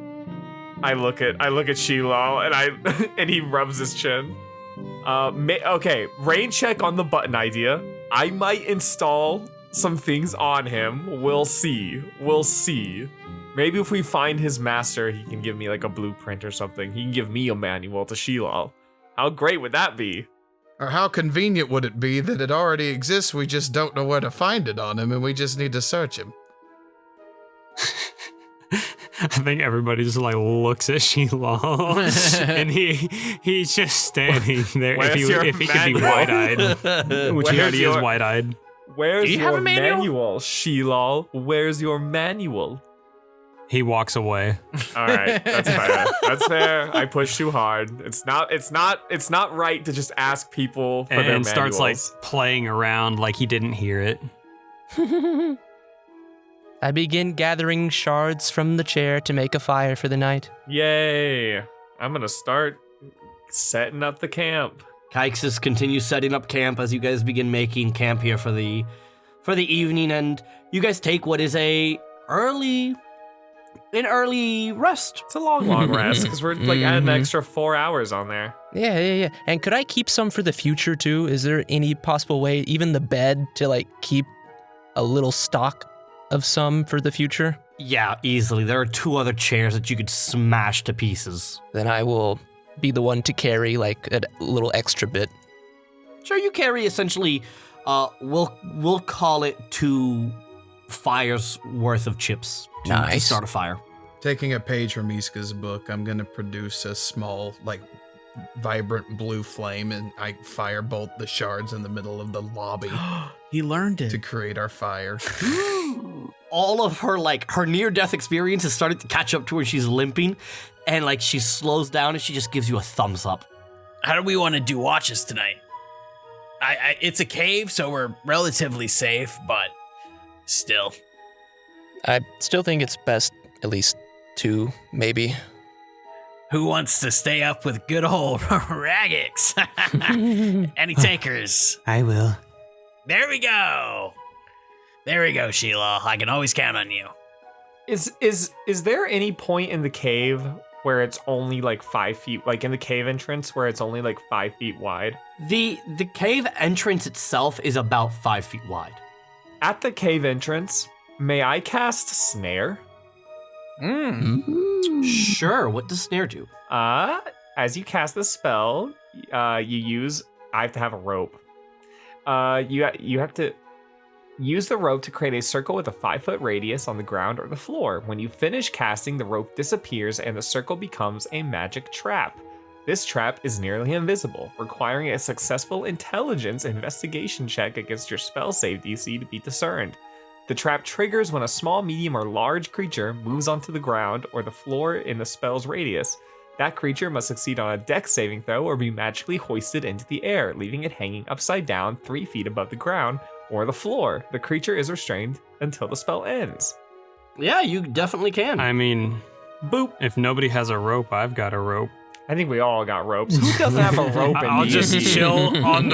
I look at Sheelal and he rubs his chin. Okay, rain check on the button idea. I might install some things on him. We'll see. Maybe if we find his master, he can give me like a blueprint or something. He can give me a manual to Sheelal. How great would that be? Or how convenient would it be that it already exists, we just don't know where to find it on him, and we just need to search him? I think everybody just like looks at Sheelal, and he's just standing there. Where's if your he could be manual? wide-eyed, which he Where's already is your- wide-eyed. Where's Do you have your a manual? Sheelal? Where's your manual? He walks away. All right, that's fair. That's fair. I push too hard. It's not right to just ask people for their And manuals. starts like playing around like he didn't hear it. I begin gathering shards from the chair to make a fire for the night. Yay! I'm gonna start setting up the camp. Kaixus continues setting up camp as you guys begin making camp here for the evening, and you guys take what is an early rest. It's a long rest because we're like adding an extra 4 hours on there. Yeah. And could I keep some for the future too? Is there any possible way, even the bed, to like keep a little stock of some for the future? Yeah, easily. There are 2 other chairs that you could smash to pieces. Then I will be the one to carry like a little extra bit. Sure, you carry essentially, we'll call it 2 fires worth of chips to Nice. start a fire. Taking a page from Iska's book, I'm gonna produce a small, like, vibrant blue flame, and I firebolt the shards in the middle of the lobby He learned it. to create our fire. All of her near-death experience has started to catch up to her. She's limping, and like she slows down and she just gives you a thumbs up. How do we want to do watches tonight? It's a cave, so we're relatively safe, but still. I still think it's best at least 2, maybe. Who wants to stay up with good old Raggax? Any takers? I will. There we go, Sheelal. I can always count on you. Is there any point in the cave where it's only like 5 feet, like in the cave entrance where it's only like 5 feet wide? The cave entrance itself is about 5 feet wide. At the cave entrance, may I cast Snare? Sure. What does snare do? As you cast the spell, I have to have a rope. You have to use the rope to create a circle with a 5-foot radius on the ground or the floor. When you finish casting, the rope disappears and the circle becomes a magic trap. This trap is nearly invisible, requiring a successful intelligence investigation check against your spell save DC to be discerned. The trap triggers when a small, medium, or large creature moves onto the ground or the floor in the spell's radius. That creature must succeed on a dex saving throw or be magically hoisted into the air, leaving it hanging upside down 3 feet above the ground or the floor. The creature is restrained until the spell ends. Yeah, you definitely can. I mean, Boop. if nobody has a rope, I've got a rope. I think we all got ropes. Who doesn't have a rope in I'll just D&D? chill on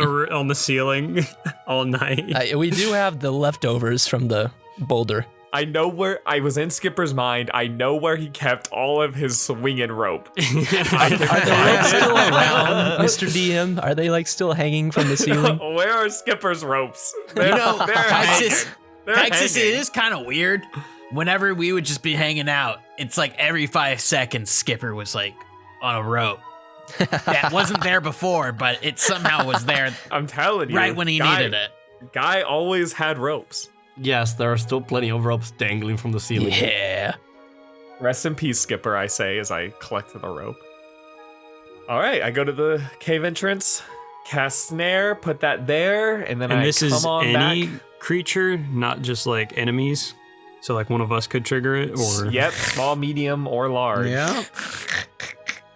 the ceiling all night. We do have the leftovers from the boulder. I know where I was in Skipper's mind. I know where he kept all of his swinging rope. Are the ropes still around, Mr. DM? Are they like still hanging from the ceiling? Where are Skipper's ropes? They're Kaixus, hanging. it is kind of weird. Whenever we would just be hanging out, it's like every 5 seconds, Skipper was like on a rope. That wasn't there before, but it somehow was there I'm telling you. right when he needed it. Guy always had ropes. Yes, there are still plenty of ropes dangling from the ceiling. Yeah. Rest in peace, Skipper, I say as I collect the rope. All right, I go to the cave entrance, cast snare, put that there, and then And I this come is on any back. creature, not just like enemies. So like one of us could trigger it, or Yep, small, medium, or large. Yeah.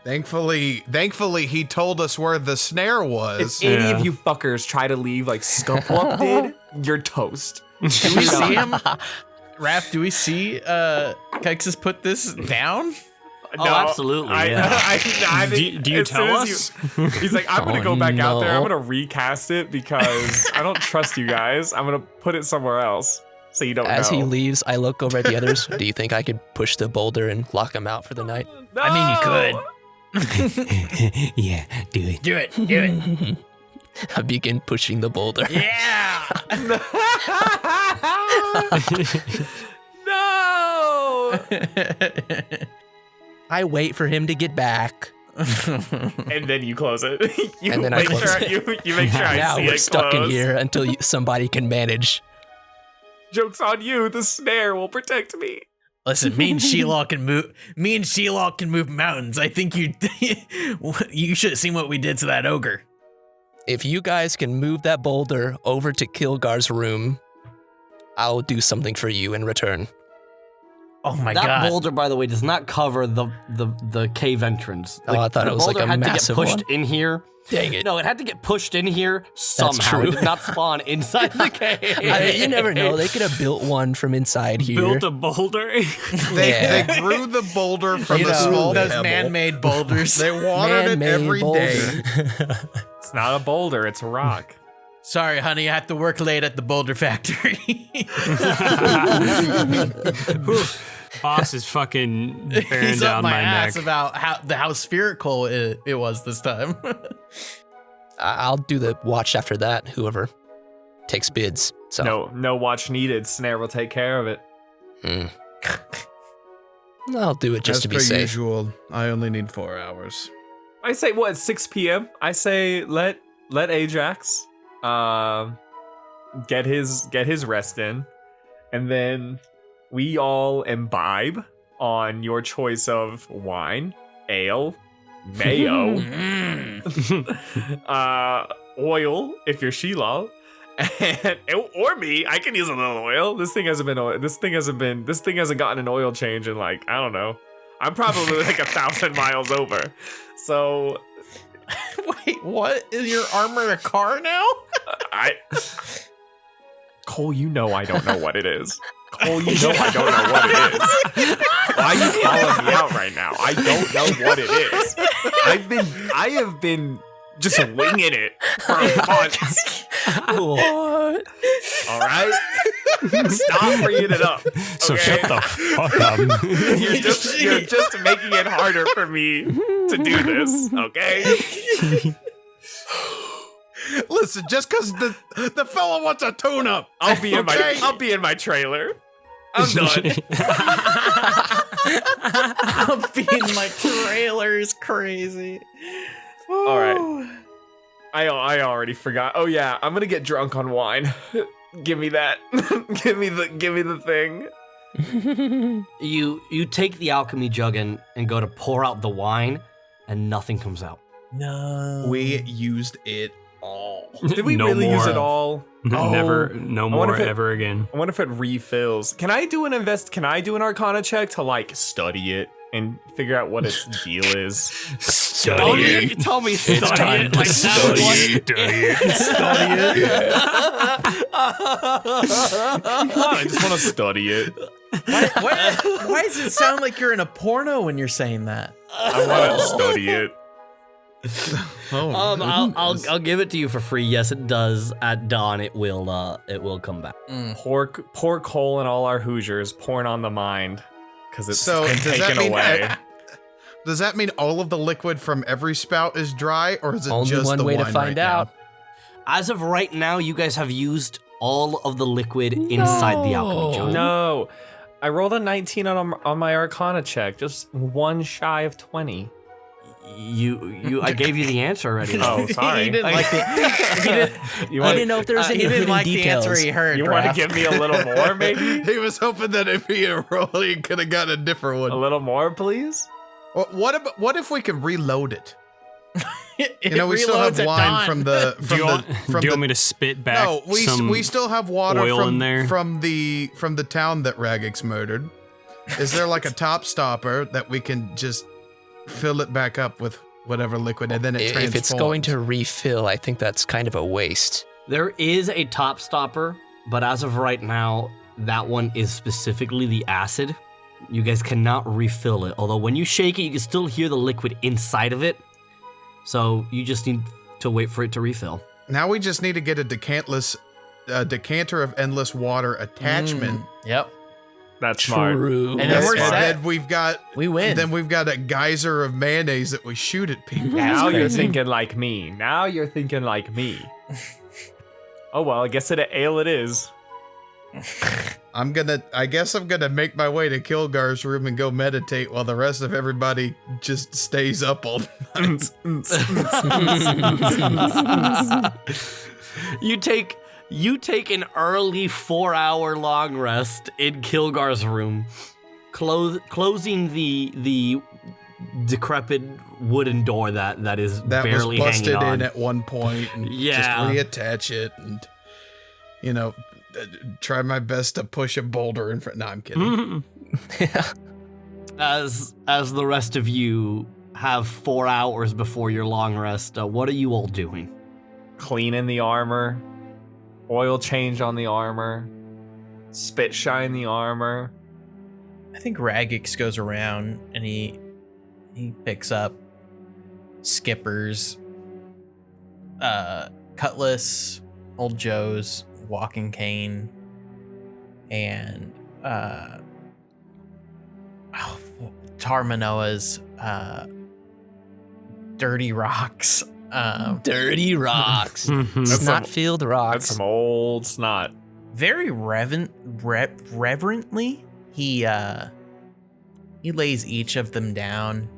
Thankfully, he told us where the snare was. If any of you fuckers try to leave like Scumplup did, you're toast. Do we see him? Raph, do we see Kaixus put this down? Oh, absolutely, yeah. I think Do you as tell soon as us? He's like, I'm gonna Oh, go back out there. I'm no. gonna recast it because I don't trust you guys. I'm gonna put it somewhere else so you don't As know. he leaves, I look over at the others. Do you think I could push the boulder and lock him out for the night? No! I mean, you could. Yeah, do it. Do it. Do it. I begin pushing the boulder. Yeah. No! I wait for him to get back. And then you close it. You And then I make close sure it. you make sure I Now see we're it stuck in close. here until somebody can manage. Joke's on you. The snare will protect me. Listen, me and Sheelal can move. Me and Sheelal can move mountains. I think you should have seen what we did to that ogre. If you guys can move that boulder over to Kilgar's room, I'll do something for you in return. Oh my that god! boulder, by the way, does not cover the cave entrance. Oh, I thought the it was like boulder a had massive to get pushed one. in here. Dang it. No, it had to get pushed in here somehow. true. It did not spawn inside the cave. You never know. They could have built one from inside here. built a boulder. They grew the boulder from the small those pebble. man-made boulders. They watered it Man-made every boulder. day. It's not a boulder. It's a rock. Sorry, honey, I have to work late at the boulder factory. Boss is fucking bearing He's up down my my ass neck. about how spherical it was this time. I'll do the watch after that, whoever takes bids. So No watch needed. Snare will take care of it. I'll do it just As to be per safe. usual, I only need 4 hours. I say what? 6 p.m. I say let Ajax get his rest in, and then we all imbibe on your choice of wine, ale, mayo, oil if you're Sheelal, and or me. I can use a little oil. This thing hasn't gotten an oil change in like, I don't know. I'm probably like 1,000 miles over. So Wait, what? Is your armor a car now? Cole, you know I don't know what it is. Cole, you know I don't know what it is. Why are you calling me out right now? I don't know what it is. I have been just winging it for months. What? All right? Stop bringing it up. So okay? shut the fuck up. You're just making it harder for me to do this, okay? Listen, just because the fella wants a tune-up. I'll be in Okay. I'll be in my trailer. I'm done. Being my trailer is crazy. All right. I already forgot. Oh yeah, I'm gonna get drunk on wine. Give me that. give me the thing. You take the alchemy jug and go to pour out the wine, and nothing comes out. No. We used it all. Did we No really use more. it all? Never, no I wonder more if it- ever again. I wonder if it refills. Can I do an Arcana check to like study it and figure out what its deal is? Oh, you tell me study time it to like study Come on, I just want to study it. Why does it sound like you're in a porno when you're saying that? I want to study it. I'll give it to you for free. Yes, it does. At dawn, it will come back. Pour Cole and all our Hoosiers pouring on the mind because it's So been does that taken mean away. does that mean all of the liquid from every spout is dry, or is it Only just one the way to wine find right now? out. As of right now, you guys have used all of the liquid inside the alchemy jug. No, I rolled a 19 on my Arcana check, just one shy of 20. I gave you the answer already. though. Oh, sorry. He didn't like the. He didn't. You I want didn't know if there was any He didn't hidden like details. the answer he heard. you want to Raph. give me a little more, maybe? He was hoping that if he had rolled, he could have got a different A one. little more, please? What if we could reload it? It You know, we still have reloads at wine dawn. from the Do you want, from do you the want me to spit back no, some we still have water oil from in there? from the town that Raggax murdered. Is there like a top stopper that we can just fill it back up with whatever liquid and then it transforms? If it's going to refill, I think that's kind of a waste. There is a top stopper, but as of right now, that one is specifically the acid. You guys cannot refill it. Although when you shake it, you can still hear the liquid inside of it. So you just need to wait for it to refill. Now we just need to get a decanter of endless water attachment. Yep. That's smart. True. And then we're And set. then we've got We got a geyser of mayonnaise that we shoot at people. Now you're crazy. thinking like me. Oh well, I guess ale it is. I guess I'm gonna make my way to Kilgar's room and go meditate while the rest of everybody just stays up all night. You take an early 4-hour long rest in Kilgar's room, closing the decrepit wooden door that is That was barely busted hanging on. in at one point, and Yeah. just reattach it, and try my best to push a boulder in front. No, I'm kidding. As the rest of you have 4 hours before your long rest, what are you all doing? Cleaning the armor, oil change on the armor, spit shine the armor. I think Raggax goes around and he picks up Skipper's cutlass, Old Joe's walking cane, and Tarmanoa's dirty rocks. Dirty rocks. That's some- Snot-filled That's rocks. some old snot. Very reverently, he lays each of them down.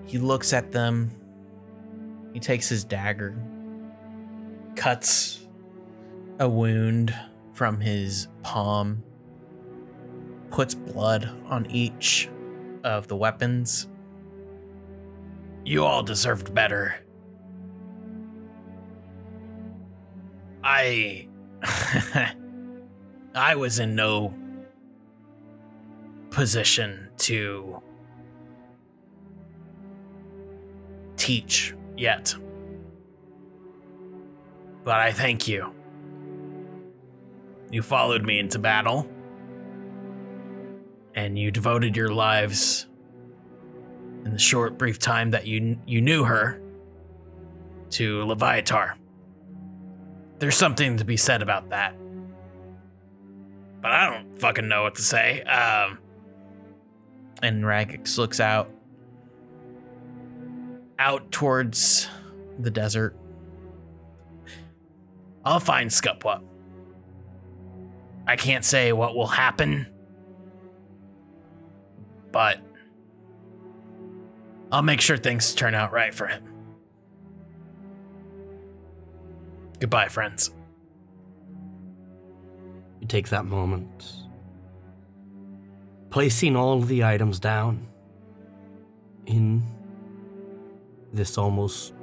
He looks at them. He takes his dagger, cuts a wound from his palm, puts blood on each of the weapons. You all deserved better. I was in no position to teach yet. But I thank you. You followed me into battle, and you devoted your lives in the short, brief time that you knew her to Leviatar. There's something to be said about that. But I don't fucking know what to say. And Raggax looks out towards the desert. I'll find Scupwa. I can't say what will happen, but I'll make sure things turn out right for him. Goodbye, friends. You take that moment, placing all the items down in this almost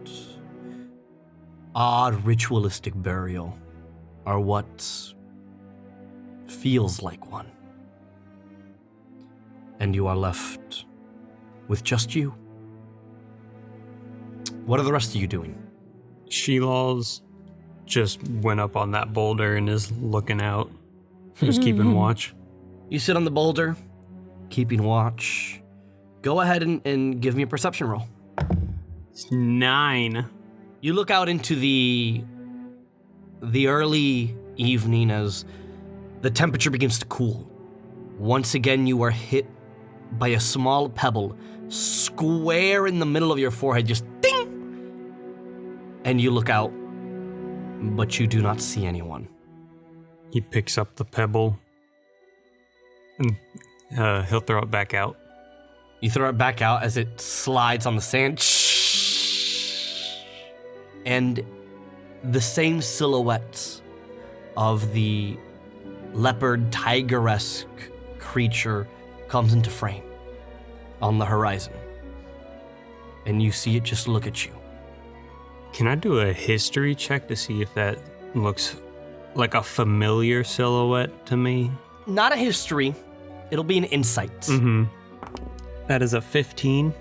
odd ritualistic burial, or what feels like one. And you are left with just you. What are the rest of you doing? Sheelal's just went up on that boulder and is looking out, just keeping watch. You sit on the boulder, keeping watch. Go ahead and give me a perception roll. It's 9. You look out into the early evening as the temperature begins to cool. Once again, you are hit by a small pebble square in the middle of your forehead, just ding! And you look out, but you do not see anyone. He picks up the pebble and he'll throw it back out. You throw it back out as it slides on the sand. And the same silhouette of the leopard tiger-esque creature comes into frame on the horizon. And you see it just look at you. Can I do a history check to see if that looks like a familiar silhouette to me? Not a history. It'll be an insight. Mm-hmm. That is a 15.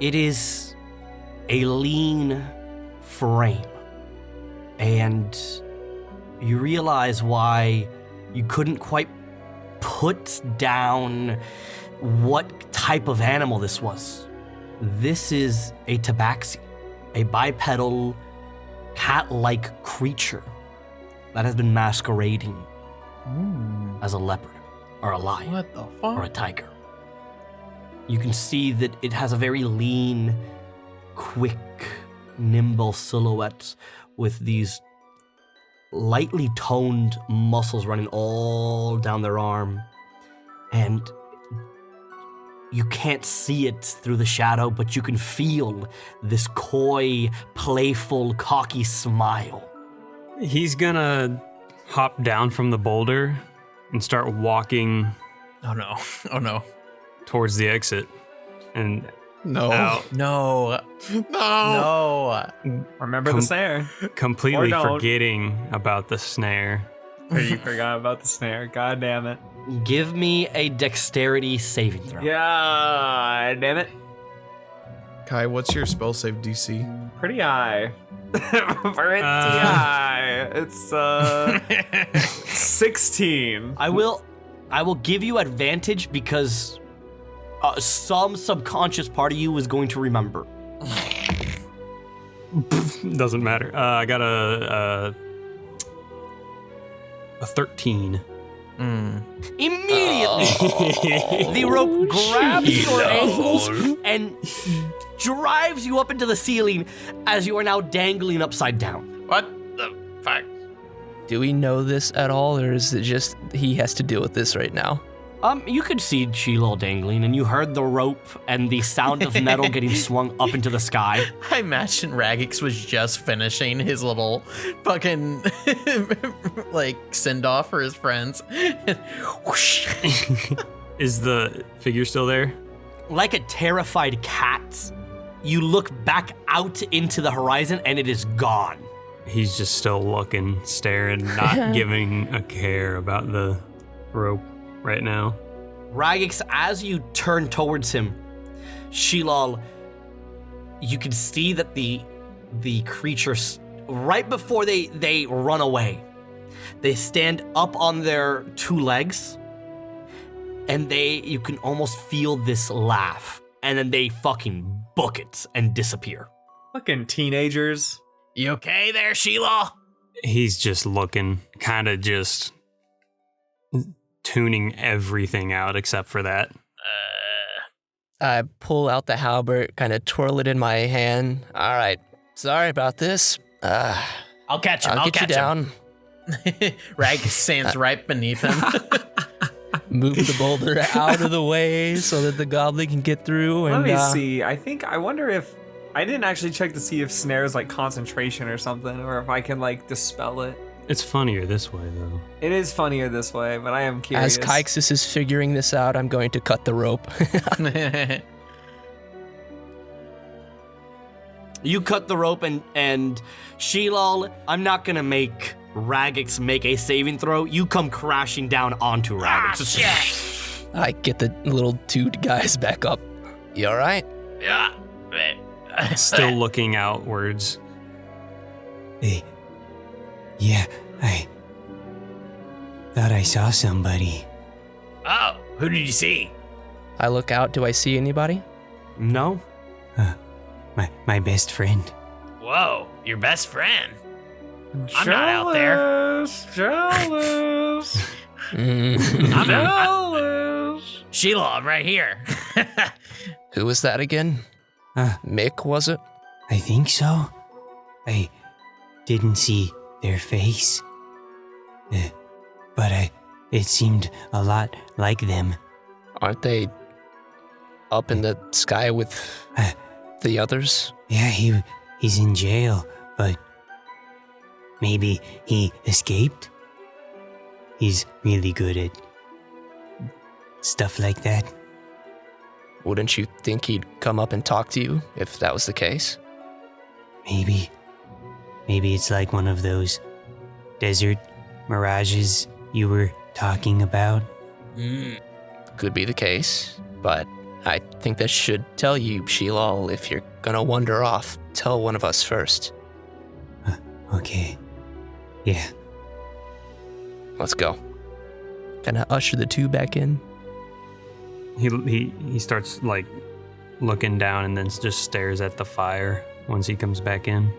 It is a lean frame. And you realize why you couldn't quite put down what type of animal this was. This is a tabaxi, a bipedal, cat-like creature that has been masquerading as a leopard, or a lion, What the fuck? or a tiger. You can see that it has a very lean, quick, nimble silhouette with these lightly toned muscles running all down their arm. And you can't see it through the shadow, but you can feel this coy, playful, cocky smile. He's gonna hop down from the boulder and start walking Oh no. Oh no. towards the exit. And No. out, No. No. No. Remember the snare. completely Or don't. forgetting about the snare. You forgot about the snare. God damn it. Give me a dexterity saving throw. Yeah, damn it. Kai, what's your spell save DC? Pretty high. Pretty high. It's 16. I will give you advantage because some subconscious part of you is going to remember. Doesn't matter. I got a 13. Immediately, the rope grabs your ankles and drives you up into the ceiling as you are now dangling upside down. What the fuck? Do we know this at all, or is it just he has to deal with this right now? You could see Sheelal dangling, and you heard the rope and the sound of metal getting swung up into the sky. I imagine Raggax was just finishing his little fucking like send off for his friends. Whoosh. Is the figure still there? Like a terrified cat, you look back out into the horizon, and it is gone. He's just still looking, staring, not giving a care about the rope right now. Raggax, as you turn towards him, Sheelal, you can see that the creatures, right before they run away, they stand up on their two legs, and you can almost feel this laugh, and then they fucking book it and disappear. Fucking teenagers. You okay there, Sheelal? He's just looking, kind of just tuning everything out except for that. I pull out the halberd, kind of twirl it in my hand. All right, sorry about this. I'll catch him. I'll get you catch him. down. Raggax stands right beneath him. Move the boulder out of the way so that the goblin can get through. And, Let me see. I wonder if I didn't actually check to see if snare's like concentration or something, or if I can like dispel it. It's funnier this way, though. It is funnier this way, but I am curious. As Kaixus is figuring this out, I'm going to cut the rope. You cut the rope and Sheelal, I'm not gonna make Raggax make a saving throw. You come crashing down onto Raggax. Shit. I get the little two guys back up. You all right? Yeah. Still looking outwards. Hey, yeah, I thought I saw somebody. Oh, who did you see? I look out. Do I see anybody? No? My best friend. Whoa, your best friend. I'm not out there. Jealous. I'm Jealous. Sheelal, I'm right here. Who was that again? Mick, was it? I think so. I didn't see their face. But it seemed a lot like them. Aren't they up in the sky with the others? Yeah, he's in jail, but maybe he escaped? He's really good at stuff like that. Wouldn't you think he'd come up and talk to you if that was the case? Maybe it's like one of those desert mirages you were talking about. Could be the case, but I think that should tell you, Sheelal, if you're gonna wander off, tell one of us first. Okay. Yeah. Let's go. Can I usher the two back in? He starts like looking down and then just stares at the fire once he comes back in.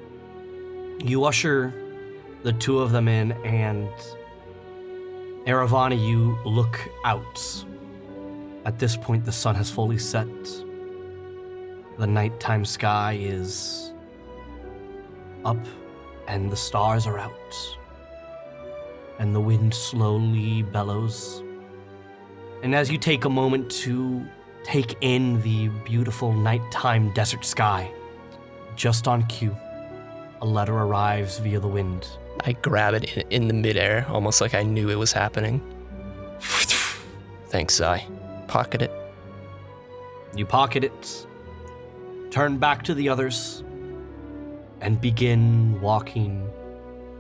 You usher the two of them in, and Aaravani, you look out. At this point, the sun has fully set. The nighttime sky is up, and the stars are out. And the wind slowly bellows. And as you take a moment to take in the beautiful nighttime desert sky, just on cue, a letter arrives via the wind. I grab it in the midair, almost like I knew it was happening. Thanks, I pocket it. You pocket it, turn back to the others, and begin walking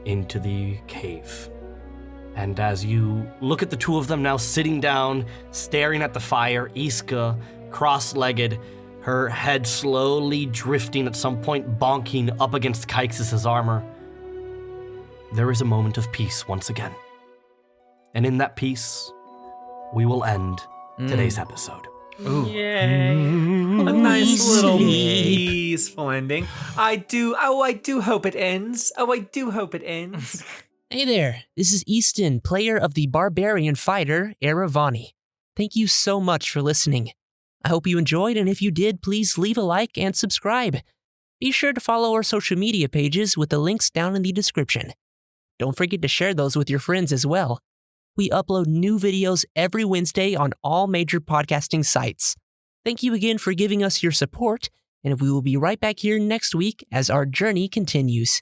into the cave. And as you look at the two of them now sitting down, staring at the fire, Iska cross-legged, her head slowly drifting at some point, bonking up against Kaixus' armor, there is a moment of peace once again. And in that peace, we will end today's episode. Yay. A nice little peaceful ending. I do hope it ends. I do hope it ends. Hey there, this is Easton, player of the barbarian fighter, Aaravani. Thank you so much for listening. I hope you enjoyed, and if you did, please leave a like and subscribe. Be sure to follow our social media pages with the links down in the description. Don't forget to share those with your friends as well. We upload new videos every Wednesday on all major podcasting sites. Thank you again for giving us your support, and we will be right back here next week as our journey continues.